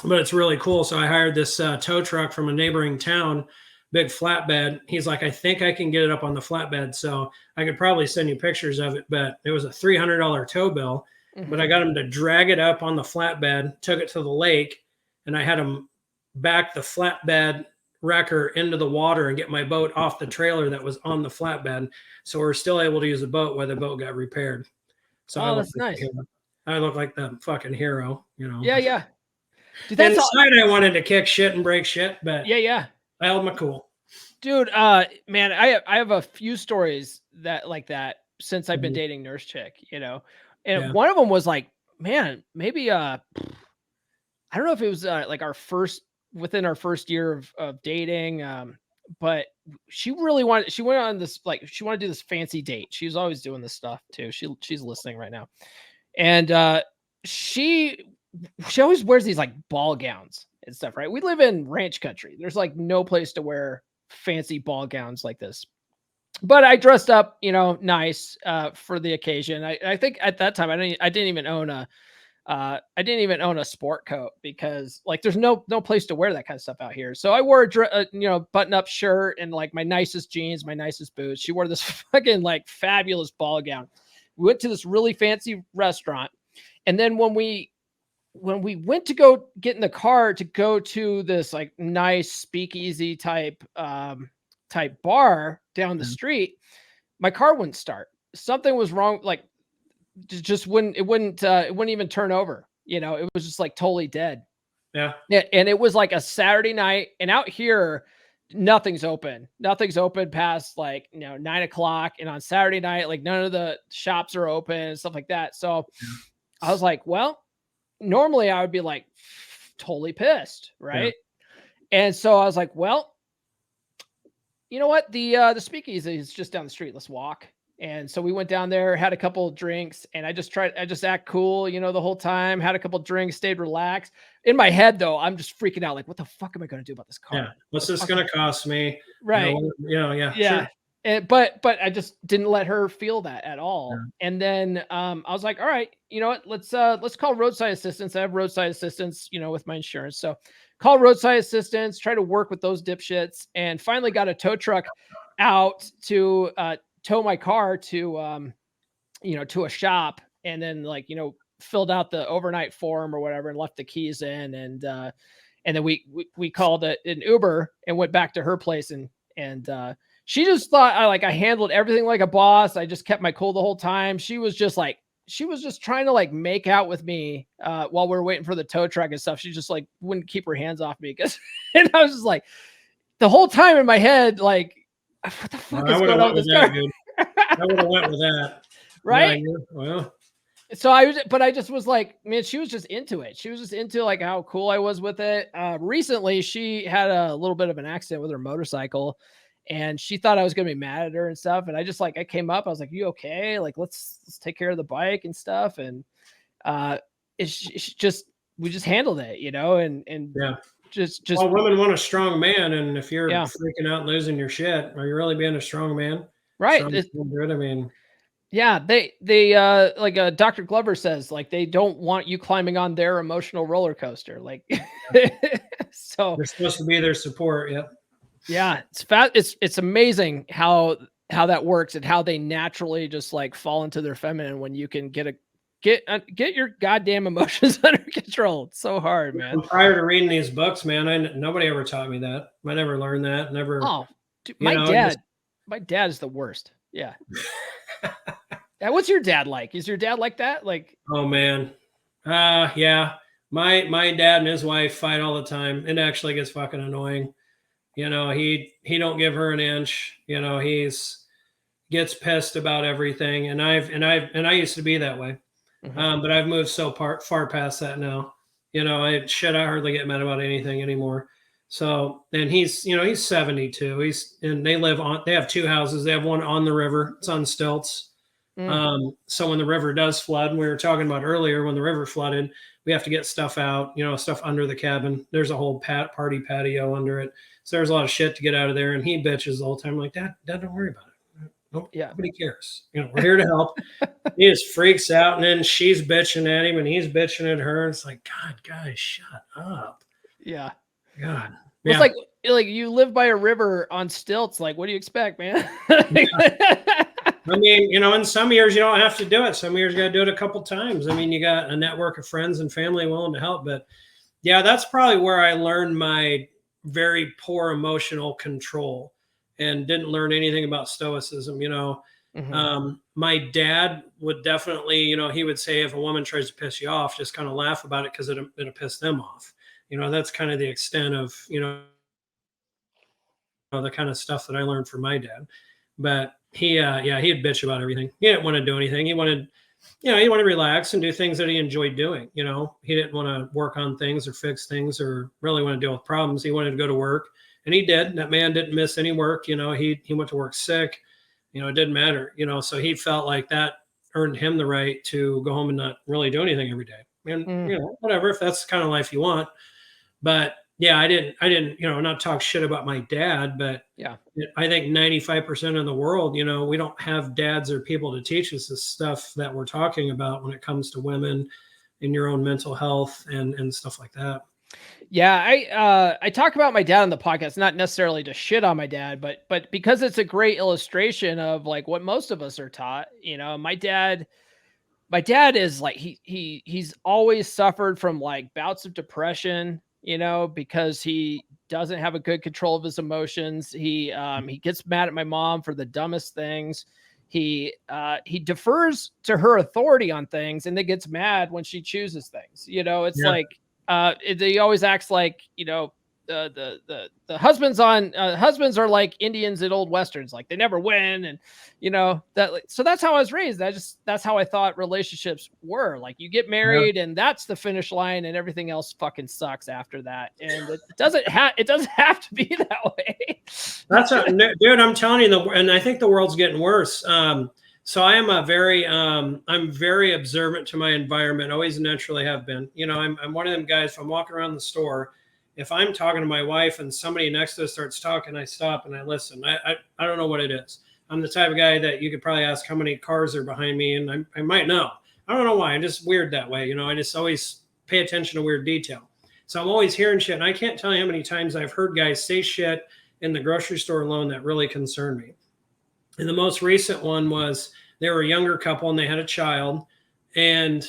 but it's really cool. So I hired this tow truck from a neighboring town, big flatbed. He's like, I think I can get it up on the flatbed. So I could probably send you pictures of it, but it was a $300 tow bill. But I got him to drag it up on the flatbed, took it to the lake, and I had him back the flatbed wrecker into the water and get my boat off the trailer that was on the flatbed. So we're still able to use the boat while the boat got repaired. So that's nice. I look like the fucking hero, Yeah. Dude, inside I wanted to kick shit and break shit, but yeah. I held my cool. Dude, man, I have a few stories like that since I've been dating Nurse Chick, and one of them was like, man, maybe, I don't know if it was like within our first year of dating, but she really wanted to do this fancy date. She was always doing this stuff too. She's listening right now. And she always wears these like ball gowns and stuff, right? We live in ranch country. There's like no place to wear fancy ball gowns like this. But I dressed up, nice for the occasion. I think at that time I didn't even own a sport coat because like there's no place to wear that kind of stuff out here. So I wore a button-up shirt and like my nicest jeans, my nicest boots. She wore this fucking like fabulous ball gown. We went to this really fancy restaurant, and then when we went to go get in the car to go to this like nice speakeasy type bar down the street, my car wouldn't start. Something was wrong. Like just wouldn't even turn over. It was just like totally dead. Yeah. And it was like a Saturday night, and out here, nothing's open past like 9:00. And on Saturday night, like none of the shops are open and stuff like that. So I was like, well, normally I would be like totally pissed. Right. Yeah. And so I was like, well, you know what? The speakeasy is just down the street. Let's walk. And so we went down there, had a couple of drinks, and I just act cool, the whole time, had a couple of drinks, stayed relaxed. In my head though, I'm just freaking out. Like, what the fuck am I going to do about this car? Yeah. What's this going to cost me? Right. Yeah. Sure. And, but I just didn't let her feel that at all. Yeah. And then I was like, all right, you know what? Let's call roadside assistance. I have roadside assistance, with my insurance. So call roadside assistance, try to work with those dipshits, and finally got a tow truck out to tow my car to to a shop, and then filled out the overnight form or whatever and left the keys in, and then we called an Uber and went back to her place, and she just thought I handled everything like a boss. I just kept my cool the whole time. She was just trying to like make out with me while we were waiting for the tow truck and stuff. She just like wouldn't keep her hands off me and I was just like the whole time in my head, like, what the fuck is going on with this car? I would have went with that. Right? Yeah, well, so I just was like, man, she was just into it. She was just into like how cool I was with it. Recently she had a little bit of an accident with her motorcycle and she thought I was going to be mad at her and stuff. And I just like, I came up, I was like, you okay? Like, let's take care of the bike and stuff. And it's just, we just handled it, and yeah. Just well, women want a strong man, and if you're freaking out and losing your shit, are you really being a strong man? Right. I mean, yeah, they like Dr. Glover says, like they don't want you climbing on their emotional roller coaster. Like, so they're supposed to be their support. Yep. Yeah, it's amazing how that works and how they naturally just like fall into their feminine when you can get your goddamn emotions under control. It's so hard, man. Prior to reading these books, man, nobody ever taught me that. I never learned that. Never. Oh, dude, my dad is the worst. Yeah. What's your dad like? Is your dad like that? Like, oh man, yeah. My dad and his wife fight all the time. It actually gets fucking annoying. He don't give her an inch. Gets pissed about everything, and I used to be that way. mm-hmm. But I've moved so far past that now. I hardly get mad about anything anymore. So, and he's 72. They have two houses. They have one on the river. It's on stilts. So when the river does flood, and we were talking about earlier, when the river flooded, we have to get stuff out, stuff under the cabin. There's a whole party patio under it. So there's a lot of shit to get out of there. And he bitches the whole time. I'm like, Dad, don't worry about it. Nobody cares. We're here to help. He just freaks out, and then she's bitching at him, and he's bitching at her. It's like, God, guys, shut up. Yeah. God. It's like you live by a river on stilts. Like, what do you expect, man? I mean, in some years you don't have to do it. Some years you got to do it a couple times. I mean, you got a network of friends and family willing to help. But yeah, that's probably where I learned my very poor emotional control. And didn't learn anything about stoicism. Mm-hmm. My dad would definitely, he would say, if a woman tries to piss you off, just kind of laugh about it because it'll piss them off. That's kind of the extent of, the kind of stuff that I learned from my dad. But he'd bitch about everything. He didn't want to do anything. He wanted to relax and do things that he enjoyed doing. He didn't want to work on things or fix things or really want to deal with problems. He wanted to go to work. And he did. That man didn't miss any work. He went to work sick. It didn't matter. So he felt like that earned him the right to go home and not really do anything every day. And whatever, if that's the kind of life you want. But yeah, I didn't, not talk shit about my dad, but yeah, I think 95% of the world, we don't have dads or people to teach us this stuff that we're talking about when it comes to women and your own mental health and stuff like that. Yeah, I talk about my dad on the podcast, not necessarily to shit on my dad, but because it's a great illustration of like what most of us are taught. My dad is like he's always suffered from like bouts of depression, because he doesn't have a good control of his emotions. He gets mad at my mom for the dumbest things. He defers to her authority on things and then gets mad when she chooses things. It's like he always acts like, the husbands are like Indians in old Westerns, like they never win. And, so that's how I was raised. That's how I thought relationships were. Like you get married and that's the finish line and everything else fucking sucks after that. And it doesn't have to be that way. Dude, I'm telling you, and I think the world's getting worse. So I am I'm very observant to my environment. Always naturally have been. I'm one of them guys. If I'm walking around the store, if I'm talking to my wife and somebody next to us starts talking, I stop and I listen. I don't know what it is. I'm the type of guy that you could probably ask how many cars are behind me, and I might know. I don't know why. I'm just weird that way. I just always pay attention to weird detail. So I'm always hearing shit, and I can't tell you how many times I've heard guys say shit in the grocery store alone that really concerned me. And the most recent one was they were a younger couple and they had a child. And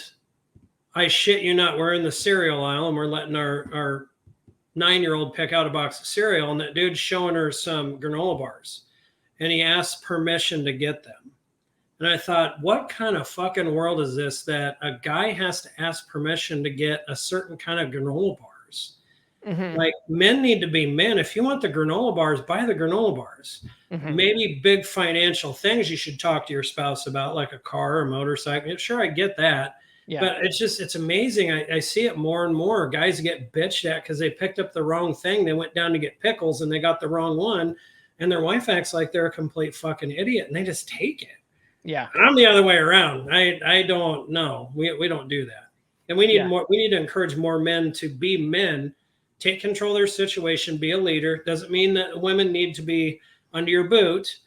I shit you not, we're in the cereal aisle and we're letting our 9-year-old pick out a box of cereal. And that dude's showing her some granola bars. and he asked permission to get them. And I thought, what kind of fucking world is this that a guy has to ask permission to get a certain kind of granola bars? Mhm. Like, men need to be men. If you want the granola bars, buy the granola bars. Mhm. Maybe big financial things you should talk to your spouse about, like a car or motorcycle. Sure, I get that. Yeah. But it's amazing. I see it more and more. Guys get bitched at because they picked up the wrong thing. They went down to get pickles and they got the wrong one. And their wife acts like they're a complete fucking idiot and they just take it. Yeah. And I'm the other way around. I don't know. We don't do that. And we need Yeah. more. We need to encourage more men to be men, take control of their situation, be a leader. Doesn't mean that women need to be under your boot,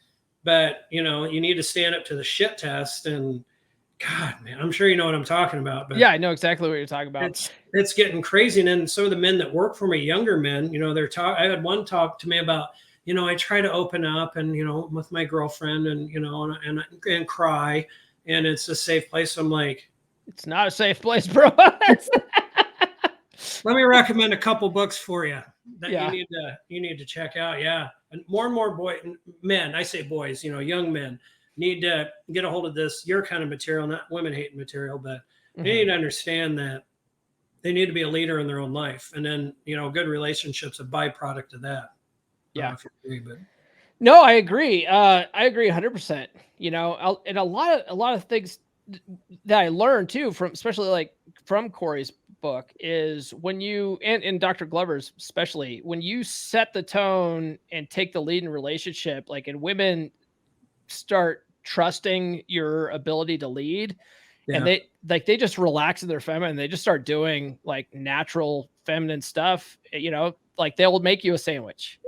but you need to stand up to the shit test. And God, man, I'm sure you know what I'm talking about. But Yeah, I know exactly what you're talking about. it's getting crazy. And then some of the men that work for me, younger men, I had one talk to me about, I try to open up and, with my girlfriend and, and cry, and it's a safe place. I'm like, It's not a safe place, bro. let me recommend a couple books for you that Yeah. you need to check out. Yeah. And more men, I say boys, young men need to get a hold of your kind of material, not women hating material, but they need to understand that they need to be a leader in their own life. And then, good relationships, a byproduct of that. Yeah. If you agree, but No, I agree. I agree 100%. And a lot of things that I learned too from, especially like from Corey's book, is when you and Dr. Glover's, especially when you set the tone and take the lead in relationship, like, and women start trusting your ability to lead, and they just relax in their feminine. They just start doing like natural feminine stuff. Like they'll make you a sandwich.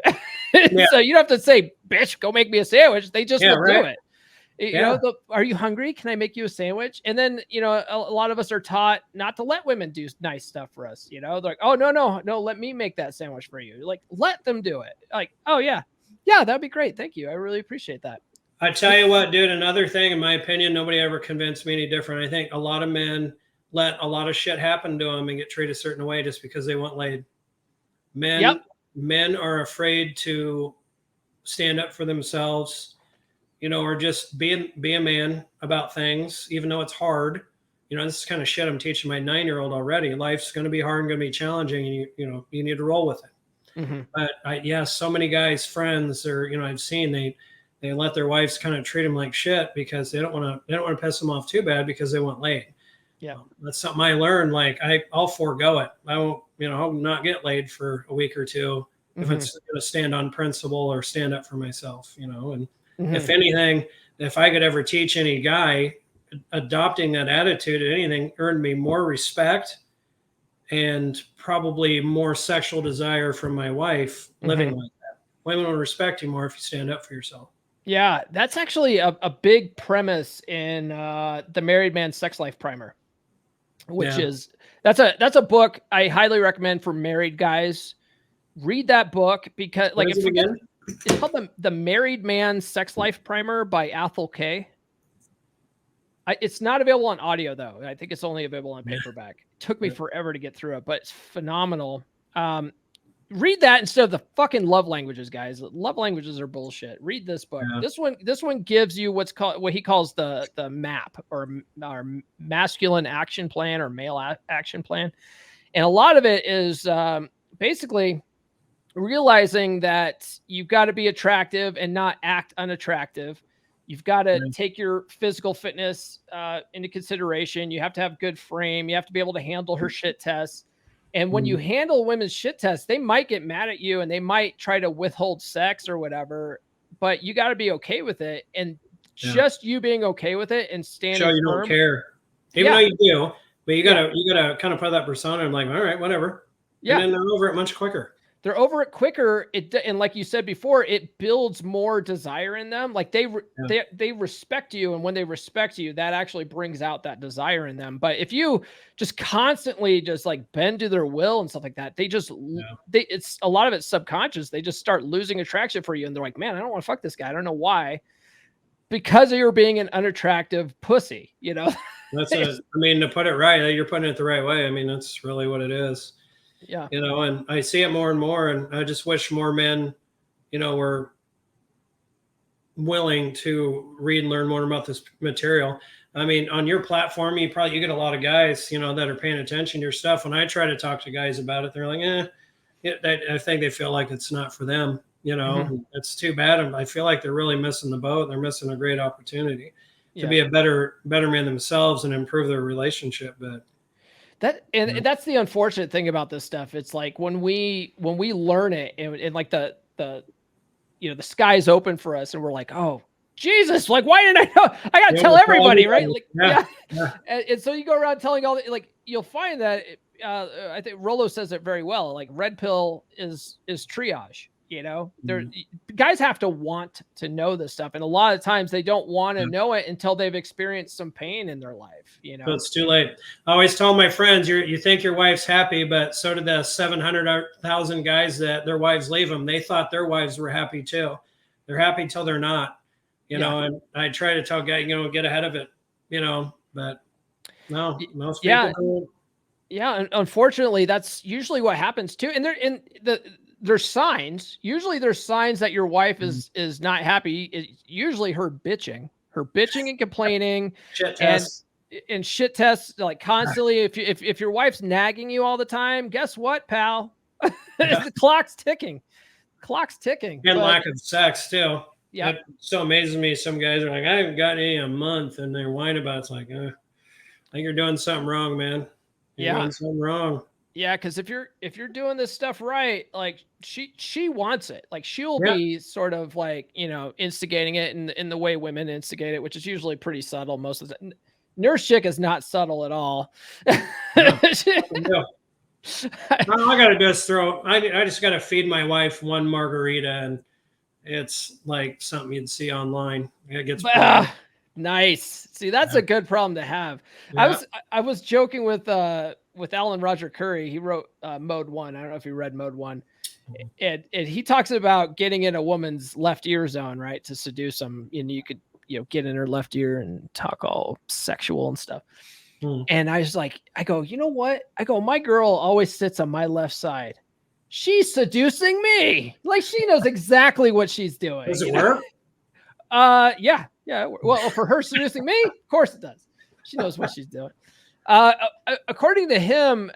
So you don't have to say, bitch, go make me a sandwich. They just will do it. Are you hungry? Can I make you a sandwich? And then, a lot of us are taught not to let women do nice stuff for us. They're like, oh, no, let me make that sandwich for you. Like, let them do it. Like, oh yeah, that'd be great. Thank you. I really appreciate that. I tell you what, dude, another thing, in my opinion, nobody ever convinced me any different. I think a lot of men let a lot of shit happen to them and get treated a certain way just because they want laid. Men are afraid to stand up for themselves, or just be a man about things, even though it's hard. This is kind of shit I'm teaching my 9-year-old already. Life's going to be hard and going to be challenging, and you need to roll with it. Mm-hmm. But so many guys, friends, or I've seen they let their wives kind of treat them like shit because they don't want to piss them off too bad because they want laid. Yeah, that's something I learned. Like I'll forego it. I won't, I'll not get laid for a week or two if it's going to stand on principle or stand up for myself. And if anything, if I could ever teach any guy, adopting that attitude at anything earned me more respect and probably more sexual desire from my wife living like that. Women will respect you more if you stand up for yourself. Yeah, that's actually a big premise in the Married Man Sex Life Primer, which is that's a book I highly recommend for married guys. Read that book because it's called the Married Man Sex Life Primer by Athol Kay. It's not available on audio though. I think it's only available on paperback. It took me forever to get through it, but it's phenomenal. Read that instead of the fucking love languages, guys. Love languages are bullshit. Read this book. Yeah. This one gives you what he calls the MAP or masculine action plan or male action plan. And a lot of it is basically realizing that you've got to be attractive and not act unattractive. You've got to take your physical fitness into consideration. You have to have good frame. You have to be able to handle her shit tests. And when you handle women's shit tests, they might get mad at you and they might try to withhold sex or whatever, but you got to be okay with it. And just you being okay with it and standing firm. You don't care, even though you do, but you gotta kind of put that persona and like, all right, whatever. Yeah. And then they're over it much quicker. They're over it quicker. And like you said before, it builds more desire in them. Like they respect you. And when they respect you, that actually brings out that desire in them. But if you just constantly just like bend to their will and stuff like that, it's a lot of it's subconscious. They just start losing attraction for you. And they're like, man, I don't want to fuck this guy. I don't know why. Because of your being an unattractive pussy, That's to put it right, you're putting it the right way. That's really what it is. Yeah. And I see it more and more, and I just wish more men, were willing to read and learn more about this material. I mean, on your platform, you get a lot of guys, that are paying attention to your stuff. When I try to talk to guys about it, they're like, I think they feel like it's not for them. It's too bad. And I feel like they're really missing the boat. They're missing a great opportunity to be a better man themselves and improve their relationship. But that's the unfortunate thing about this stuff. It's like when we learn it and like the sky's open for us and we're like, oh Jesus, like, why didn't I know? I got to tell everybody, right? Like, And so you go around telling you'll find that, I think Rollo says it very well. Like red pill is triage, guys have to want to know this stuff. And a lot of times they don't want to know it until they've experienced some pain in their life, So it's too late. I always tell my friends, you think your wife's happy, but so did the 700,000 guys that their wives leave them. They thought their wives were happy too. They're happy till they're not. And I try to tell guys, get ahead of it, but no, most people don't. Yeah. And unfortunately, that's usually what happens too. And there's signs. Usually there's signs that your wife is not happy. It's usually her bitching and complaining and shit tests, like constantly. If your wife's nagging you all the time, guess what, pal? The clock's ticking. And lack of sex too. Yeah. It so amazes me. Some guys are like, I haven't got any in a month, and they're whining about it. It's like, I think you're doing something wrong, man. You're doing something wrong. Yeah, because if you're doing this stuff right, like she wants it. Like she'll be sort of like, instigating it in the way women instigate it, which is usually pretty subtle. Most of the nurse chick is not subtle at all. No. All I gotta do is I just gotta feed my wife one margarita, and it's like something you'd see online. It gets nice. See, that's a good problem to have. Yeah. I was joking with Alan Roger Curry. He wrote Mode 1. I don't know if you read Mode 1. And he talks about getting in a woman's left ear zone, right, to seduce them. And you could, get in her left ear and talk all sexual and stuff. And I was like, I go, you know what? I go, my girl always sits on my left side. She's seducing me. Like she knows exactly what she's doing. Does it work? Yeah. Well, for her seducing me, of course it does. She knows what she's doing. According to him,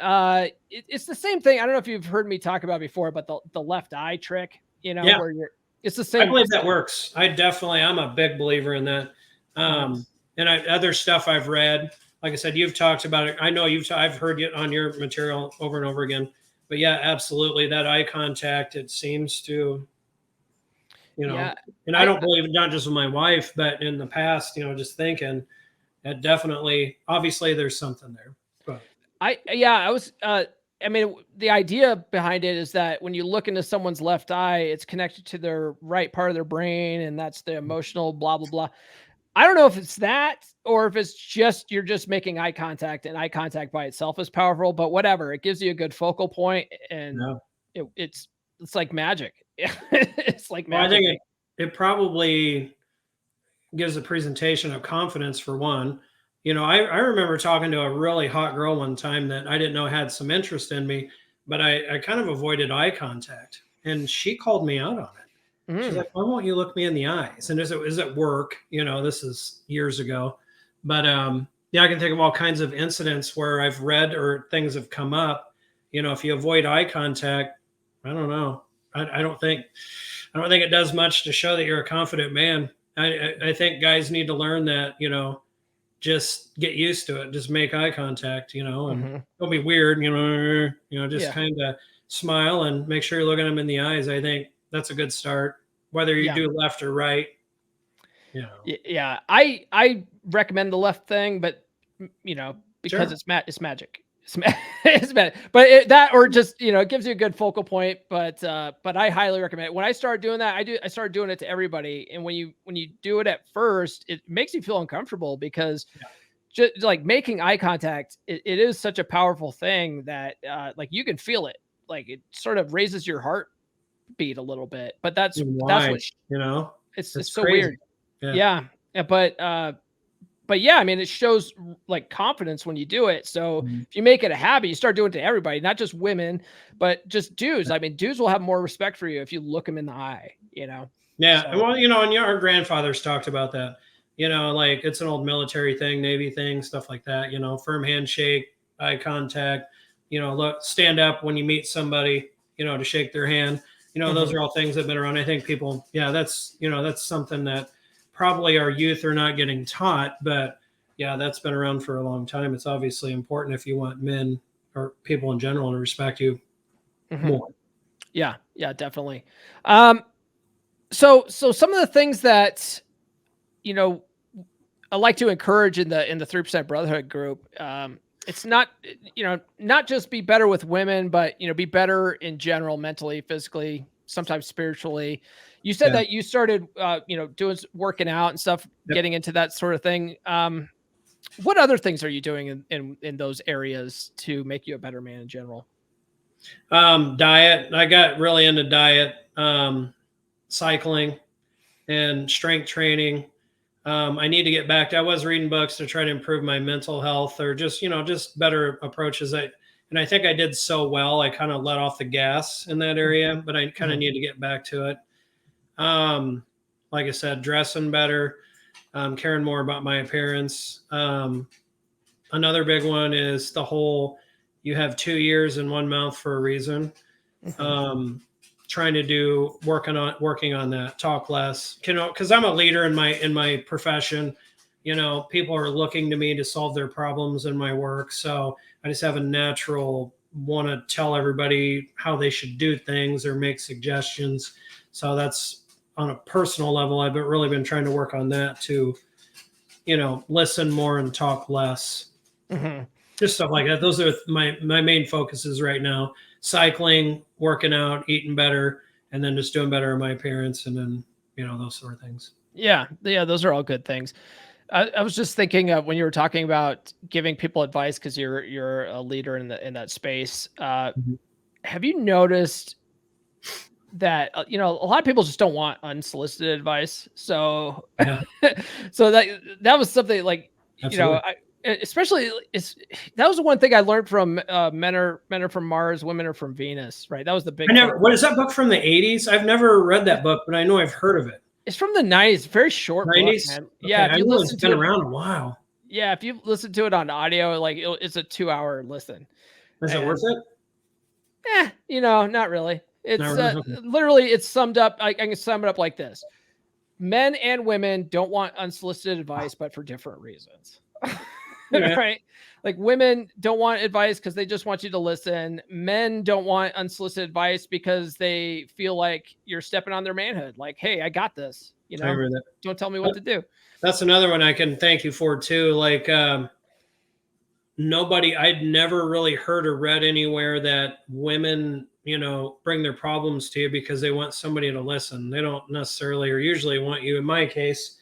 it's the same thing. I don't know if you've heard me talk about before, but the left eye trick, where it's the same. I believe that works. I'm a big believer in that. And other stuff I've read, like I said, you've talked about it. I know I've heard it on your material over and over again. But yeah, absolutely. That eye contact, it seems to, and I don't believe it, not just with my wife, but in the past, just thinking that definitely, obviously there's something there. But the idea behind it is that when you look into someone's left eye, it's connected to their right part of their brain. And that's the emotional blah, blah, blah. I don't know if it's that or if it's just you're just making eye contact, and eye contact by itself is powerful, but whatever. It gives you a good focal point, and it's like magic. It's like magic. Well, I think it probably gives a presentation of confidence for one. I remember talking to a really hot girl one time that I didn't know had some interest in me, but I kind of avoided eye contact, and she called me out on it. She's like, why won't you look me in the eyes? And is it work? This is years ago. But I can think of all kinds of incidents where I've read or things have come up. If you avoid eye contact, I don't know. I don't think it does much to show that you're a confident man. I think guys need to learn that, just get used to it. Just make eye contact, and don't be weird, just kind of smile and make sure you're looking them in the eyes. I think that's a good start, whether you do left or right. Yeah. I recommend the left thing, but because it's magic. It's magic. But it gives you a good focal point. But I highly recommend it. When I started doing that, I started doing it to everybody. And when you do it at first, it makes you feel uncomfortable because just like making eye contact, it is such a powerful thing that like you can feel it. Like it sort of raises your heart beat a little bit, but that's what it's so crazy. Weird. Yeah. But yeah, I mean, it shows like confidence when you do it. So if you make it a habit, you start doing it to everybody, not just women, but just dudes. I mean, dudes will have more respect for you if you look them in the eye, Yeah. So, And well, and our grandfathers talked about that. Like it's an old military thing, Navy thing, stuff like that. Firm handshake, eye contact. Look, stand up when you meet somebody. To shake their hand. Those mhm. are all things that've been around. I think people, yeah, that's something that probably our youth are not getting taught, but yeah, that's been around for a long time. It's obviously important if you want men or people in general to respect you Mhm. more. Yeah, yeah, definitely. Um, so some of the things that you know I like to encourage in the 3% Brotherhood group. It's not not just be better with women, but be better in general, mentally, physically, sometimes spiritually. You said Yeah. that you started doing working out and stuff, Yep. getting into that sort of thing. What other things are you doing in those areas to make you a better man in general? Diet. I got really into diet, cycling, and strength training. I need to get back. I was reading books to try to improve my mental health, or just better approaches. And I think I did so well. I kind of let off the gas in that area, but I kind of Mhm. need to get back to it. Um, like I said, dressing better, caring more about my appearance. Another big one is the whole you have 2 years in one mouth for a reason. Mhm. um, Trying to do working on that, talk less, because I'm a leader in my profession. People are looking to me to solve their problems in my work, so I just have a natural want to tell everybody how they should do things or make suggestions. So that's on a personal level. I've really been trying to work on that to listen more and talk less, Mhm. just stuff like that. Those are my main focuses right now: cycling, working out, eating better, and then just doing better in my appearance, and then those sort of things. Yeah, yeah, those are all good things. I was just thinking of when you were talking about giving people advice because you're a leader in that space. Mhm. Have you noticed that a lot of people just don't want unsolicited advice? So, Yeah, so that was something like absolutely. especially it's that was the one thing I learned from men are from Mars, women are from Venus, right? That was the I big thing. never. What is that book from the '80s? I've never read that book, but I know I've heard of it. It's from the 90s, very short book, '90s. man. Yeah, Okay, if I you know it's listen to been it, around a while. yeah, if you listen to it on audio, like it's a 2 hour listen. Is it worth And it? not really. Not It's really. Okay. literally it's summed up. I can sum it up like this: men and women don't want unsolicited advice, but for different reasons. Yeah, Right? Like women don't want advice because they just want you to listen. Men don't want unsolicited advice because they feel like you're stepping on their manhood. Like, hey, I got this. I agree with that. Don't tell me what That- to do. That's another one I can thank you for too. Like, I'd never really heard or read anywhere that women bring their problems to you because they want somebody to listen. They don't necessarily or usually want you. In my case,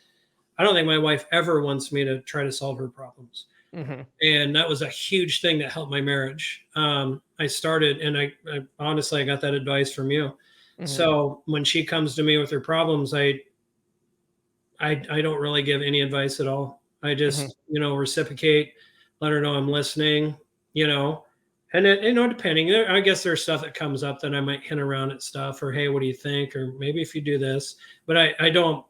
I don't think my wife ever wants me to try to solve her problems, Hmm. and that was a huge thing that helped my marriage. I started, and I honestly I got that advice from you. Hmm. So when she comes to me with her problems, I don't really give any advice at all. I Hmm. just, reciprocate, let her know I'm listening, you know, and then, depending, I guess there's stuff that comes up that I might hint around at stuff or, hey, what do you think? Or maybe if you do this, but I don't,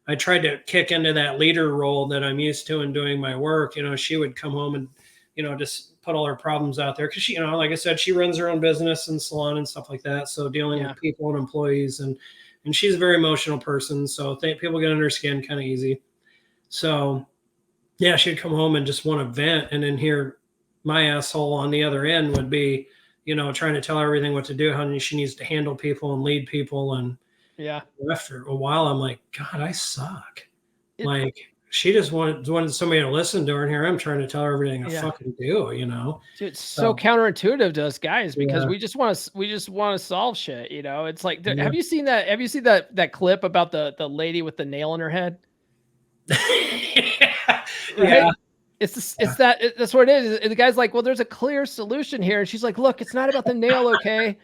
I tried to kick into that leader role that I'm used to in doing my work. She would come home and, just put all her problems out there. Cause she, like I said, she runs her own business and salon and stuff like that. So dealing Yeah. with people and employees and she's a very emotional person. So I think people get under her skin kind of easy. So yeah, she'd come home and just want to vent. And then here, my asshole on the other end would be, trying to tell her everything what to do, how she needs to handle people and lead people. And Yeah. after a while, I'm like, God, I suck. It, Like, she just wanted somebody to listen to her. And here I'm trying to tell her everything I yeah. fucking do. Dude, it's so So, counterintuitive to us guys because yeah. we just want to solve shit. It's like, Yeah. have you seen that? Have you seen that clip about the lady with the nail in her head? Yeah. Right? That's what it is. And the guy's like, well, there's a clear solution here, and she's like, look, it's not about the nail, okay?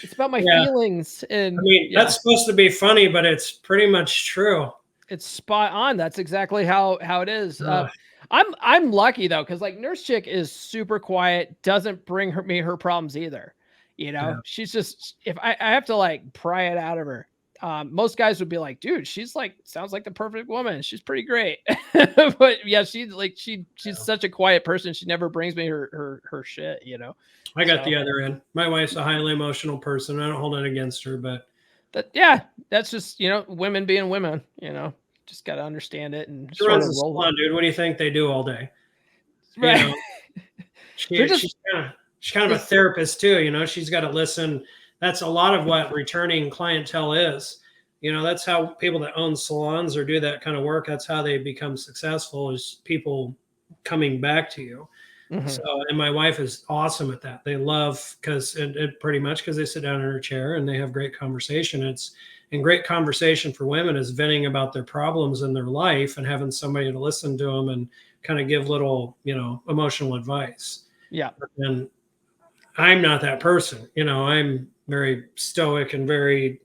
It's about my Yeah. feelings, I and mean, yeah, that's supposed to be funny, but it's pretty much true. it's spot on. That's exactly how it is. Ugh, I'm lucky though, because like Nurse Chick is super quiet, doesn't bring her problems either. yeah. She's just if I have to like pry it out of her. Most guys would be like, dude, she's like, sounds like the perfect woman. She's pretty great. But yeah, she's such a quiet person. She never brings me her shit, you know? I got So the other end. My wife's a highly emotional person. I don't hold it against her, but that's just, women being women, just got to understand it and she sort runs of the roll. salon, dude. What do you think they do all day? Right. You know, she's kind of a therapist too. She's got to listen. That's a lot of what returning clientele is. That's how people that own salons or do that kind of work, that's how they become successful, is people coming back to you. Mhm. So, and my wife is awesome at that. They love, because it pretty much because they sit down in her chair and they have great conversation. And great conversation for women is venting about their problems in their life and having somebody to listen to them and kind of give little, emotional advice. Yeah. And I'm not that person. I'm very stoic and very,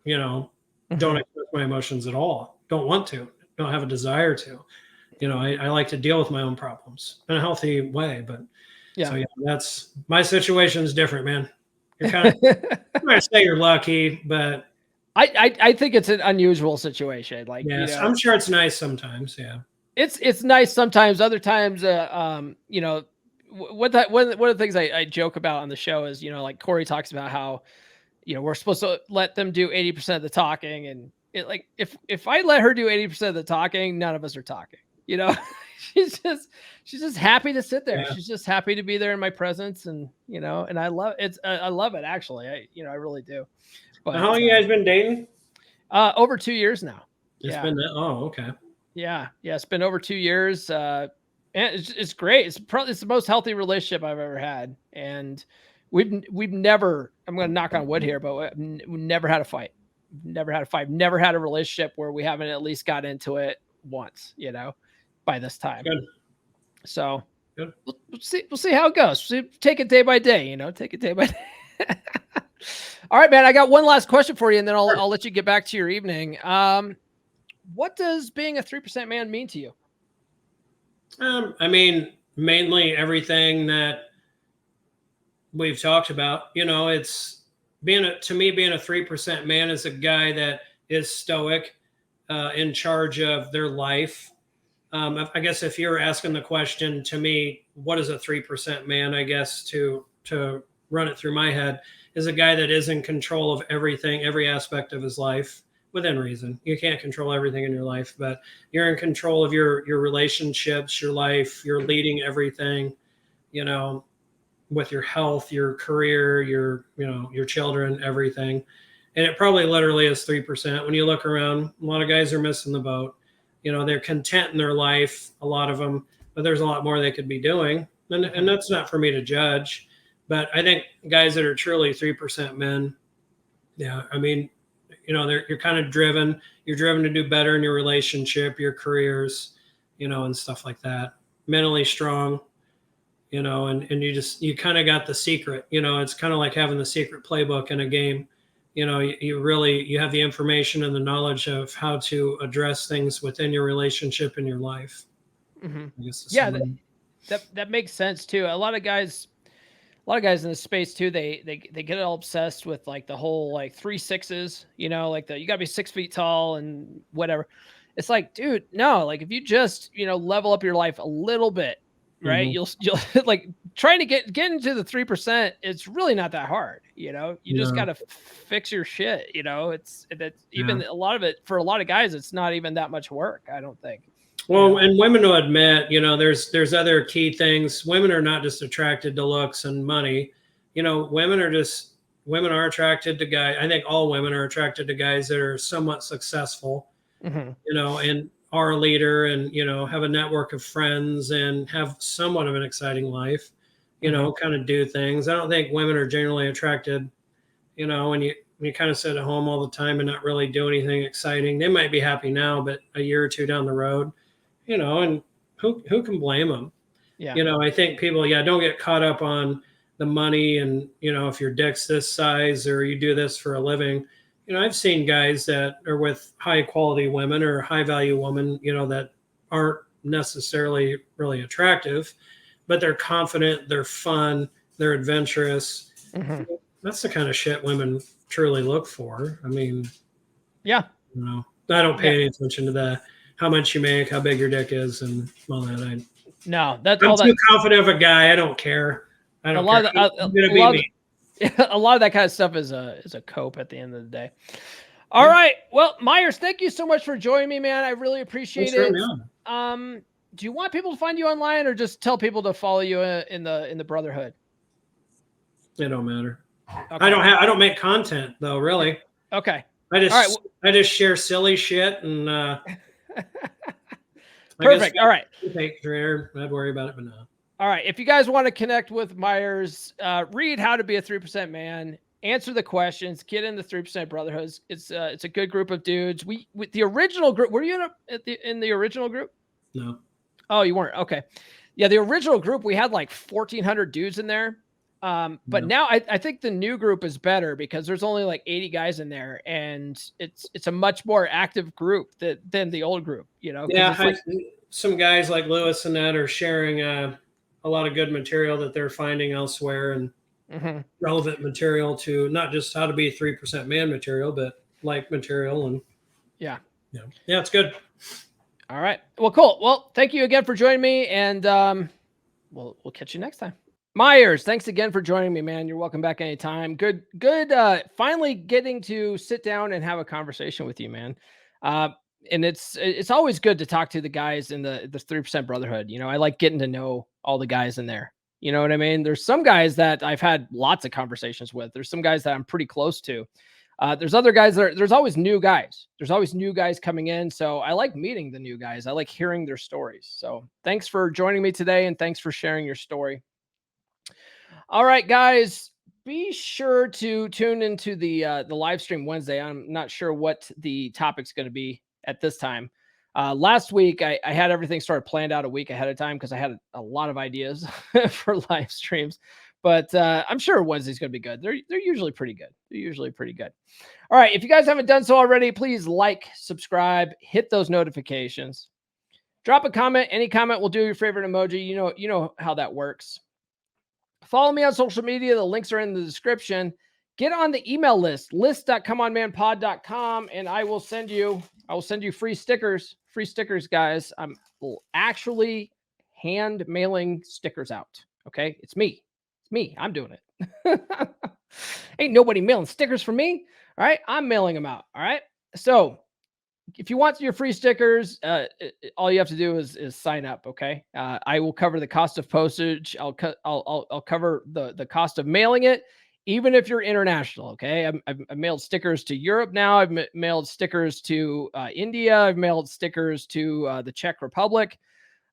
don't express my emotions at all. Don't want to, don't have a desire to. I like to deal with my own problems in a healthy way. But Yeah. so that's my situation is different, man. You're kind of I'm not say you're lucky, but I think it's an unusual situation. Like, yes, I'm sure it's nice sometimes. Yeah. It's nice sometimes. Other times, one of the things I joke about on the show is, like Corey talks about how, we're supposed to let them do 80% of the talking, and like if I let her do 80% of the talking, none of us are talking. She's just happy to sit there. Yeah. She's just happy to be there in my presence, and and I love it. I love it, actually. I really do. But How long you guys been dating? over 2 years now. It's been that. Oh, okay. Yeah. It's been over 2 years. And it's great. It's the most healthy relationship I've ever had. And we've never, I'm going to knock on wood here, but we never had a fight. Never had a relationship where we haven't at least got into it once, by this time. Good. So Good. We'll see how it goes. Take it day by day, take it day by day. All right, man. I got one last question for you, and then I'll let you get back to your evening. What does being a 3% man mean to you? I mean, mainly everything that we've talked about. It's being a 3% man is a guy that is stoic, in charge of their life. I guess if you're asking the question to me, what is a 3% man? I guess to run it through my head is a guy that is in control of everything, every aspect of his life, within reason. You can't control everything in your life, but you're in control of your relationships, your life. You're leading everything, with your health, your career, your children, everything. And it probably literally is 3%. When you look around, a lot of guys are missing the boat. They're content in their life, a lot of them, but there's a lot more they could be doing. And that's not for me to judge. But I think guys that are truly 3% men, yeah, I mean, you're kind of driven. You're driven to do better in your relationship, your careers, and stuff like that. Mentally strong, and you kind of got the secret. It's kind of like having the secret playbook in a game. You have the information and the knowledge of how to address things within your relationship and your life. Mm-hmm. I guess yeah, that makes sense too. A lot of guys in this space too, they get all obsessed with like the whole like 3 6s, like you gotta be 6 feet tall and whatever. It's like, dude, no, like if you just, level up your life a little bit, right? Mm-hmm. You'll like trying to get into the 3%. It's really not that hard. You just got to fix your shit. It's even a lot of it for a lot of guys, it's not even that much work, I don't think. Well, and women will admit, there's other key things. Women are not just attracted to looks and money. Women are attracted to guys. I think all women are attracted to guys that are somewhat successful, and are a leader and, have a network of friends and have somewhat of an exciting life, kind of do things. I don't think women are generally attracted, when you kind of sit at home all the time and not really do anything exciting. They might be happy now, but a year or two down the road, and who can blame them? Yeah. I think people, don't get caught up on the money and, if your dick's this size or you do this for a living. I've seen guys that are with high quality women or high value women, that aren't necessarily really attractive, but they're confident, they're fun, they're adventurous. Mm-hmm. That's the kind of shit women truly look for. I mean, Yeah. You know, I don't pay any attention to how much you make, how big your dick is, and all that. No, that's I'm all too that. confident of a guy. I don't care. I don't care. A lot of that kind of stuff is a cope at the end of the day. All right. Well, Myers, thank you so much for joining me, man. I really appreciate it. Do you want people to find you online, or just tell people to follow you in the Brotherhood? It don't matter. Okay. I don't make content though, really. Okay. I just share silly shit and perfect. All right. I'd worry about it, but no. All right. If you guys want to connect with Myers, read How to Be a 3% Man, answer the questions, get in the 3% Brotherhoods. It's a good group of dudes. We with the original group. Were you in the original group? No. Oh, you weren't. Okay. Yeah, the original group, we had like 1,400 dudes in there. But now I think the new group is better because there's only like 80 guys in there, and it's a much more active group than the old group, you know? Yeah, some guys like Lewis and that are sharing a lot of good material that they're finding elsewhere, and relevant material to not just How to Be 3% Man material, but like material. And yeah, it's good. All right. Well, cool. Well, thank you again for joining me, and we'll catch you next time. Myers, thanks again for joining me, man. You're welcome back anytime. Good. Finally getting to sit down and have a conversation with you, man. And it's always good to talk to the guys in the 3% Brotherhood. You know, I like getting to know all the guys in there. You know what I mean? There's some guys that I've had lots of conversations with. There's some guys that I'm pretty close to. There's other guys there's always new guys. There's always new guys coming in. So I like meeting the new guys. I like hearing their stories. So thanks for joining me today, and thanks for sharing your story. All right, guys, be sure to tune into the live stream Wednesday. I'm not sure what the topic's going to be at this time. Last week, I had everything started planned out a week ahead of time because I had a lot of ideas for live streams. But I'm sure Wednesday's going to be good. They're usually pretty good. All right, if you guys haven't done so already, please like, subscribe, hit those notifications. Drop a comment. Any comment will do. Your favorite emoji. You know how that works. Follow me on social media. The links are in the description. Get on the email list.comeonmanpod.com, and I will send you free stickers. Free stickers, guys. I'm actually hand mailing stickers out. Okay, it's me. I'm doing it. Ain't nobody mailing stickers for me. All right, I'm mailing them out. All right. So if you want your free stickers, all you have to do is sign up. Okay. I will cover the cost of postage. I'll cover the cost of mailing it, even if you're international. Okay. I've mailed stickers to Europe now. I've mailed stickers to India. I've mailed stickers to the Czech Republic.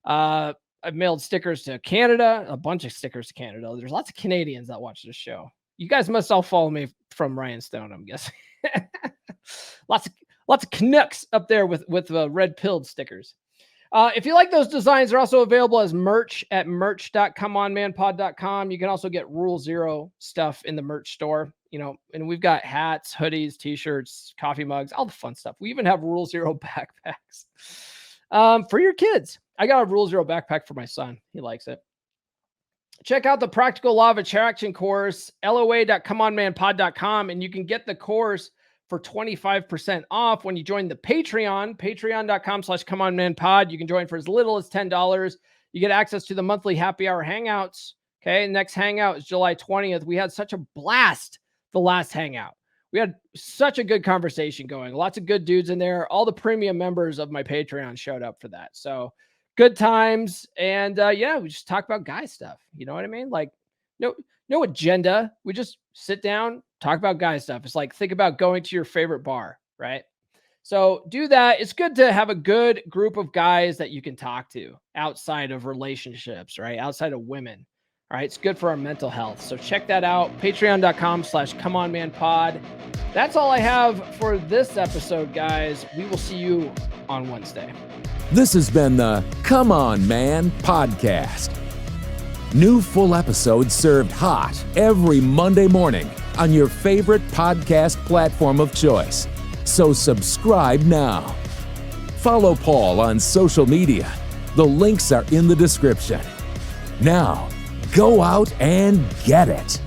I've mailed stickers to Canada, a bunch of stickers to Canada. There's lots of Canadians that watch this show. You guys must all follow me from Ryan Stone, I'm guessing. Lots of Canucks up there with red pilled stickers. If you like those designs, they're also available as merch at merch.comeonmanpod.com. You can also get Rule Zero stuff in the merch store, and we've got hats, hoodies, t-shirts, coffee mugs, all the fun stuff. We even have Rule Zero backpacks for your kids. I got a Rule Zero backpack for my son. He likes it. Check out the Practical Law of Attraction course, loa.comeonmanpod.com, and you can get the course for 25% off when you join the Patreon, patreon.com/comeonmanpod. You can join for as little as $10. You get access to the monthly happy hour hangouts. Okay. Next hangout is July 20th. We had such a blast the last hangout. We had such a good conversation going. Lots of good dudes in there. All the premium members of my Patreon showed up for that. So good times. And we just talk about guy stuff. You know what I mean? Like no agenda. We just sit down, talk about guy stuff. It's like, think about going to your favorite bar, right? So do that. It's good to have a good group of guys that you can talk to outside of relationships, right? Outside of women. All right. It's good for our mental health. So check that out. Patreon.com/comeonmanpod. That's all I have for this episode, guys. We will see you on Wednesday. This has been the Come On Man podcast. New full episodes served hot every Monday morning on your favorite podcast platform of choice. So subscribe now. Follow Paul on social media. The links are in the description. Now, go out and get it.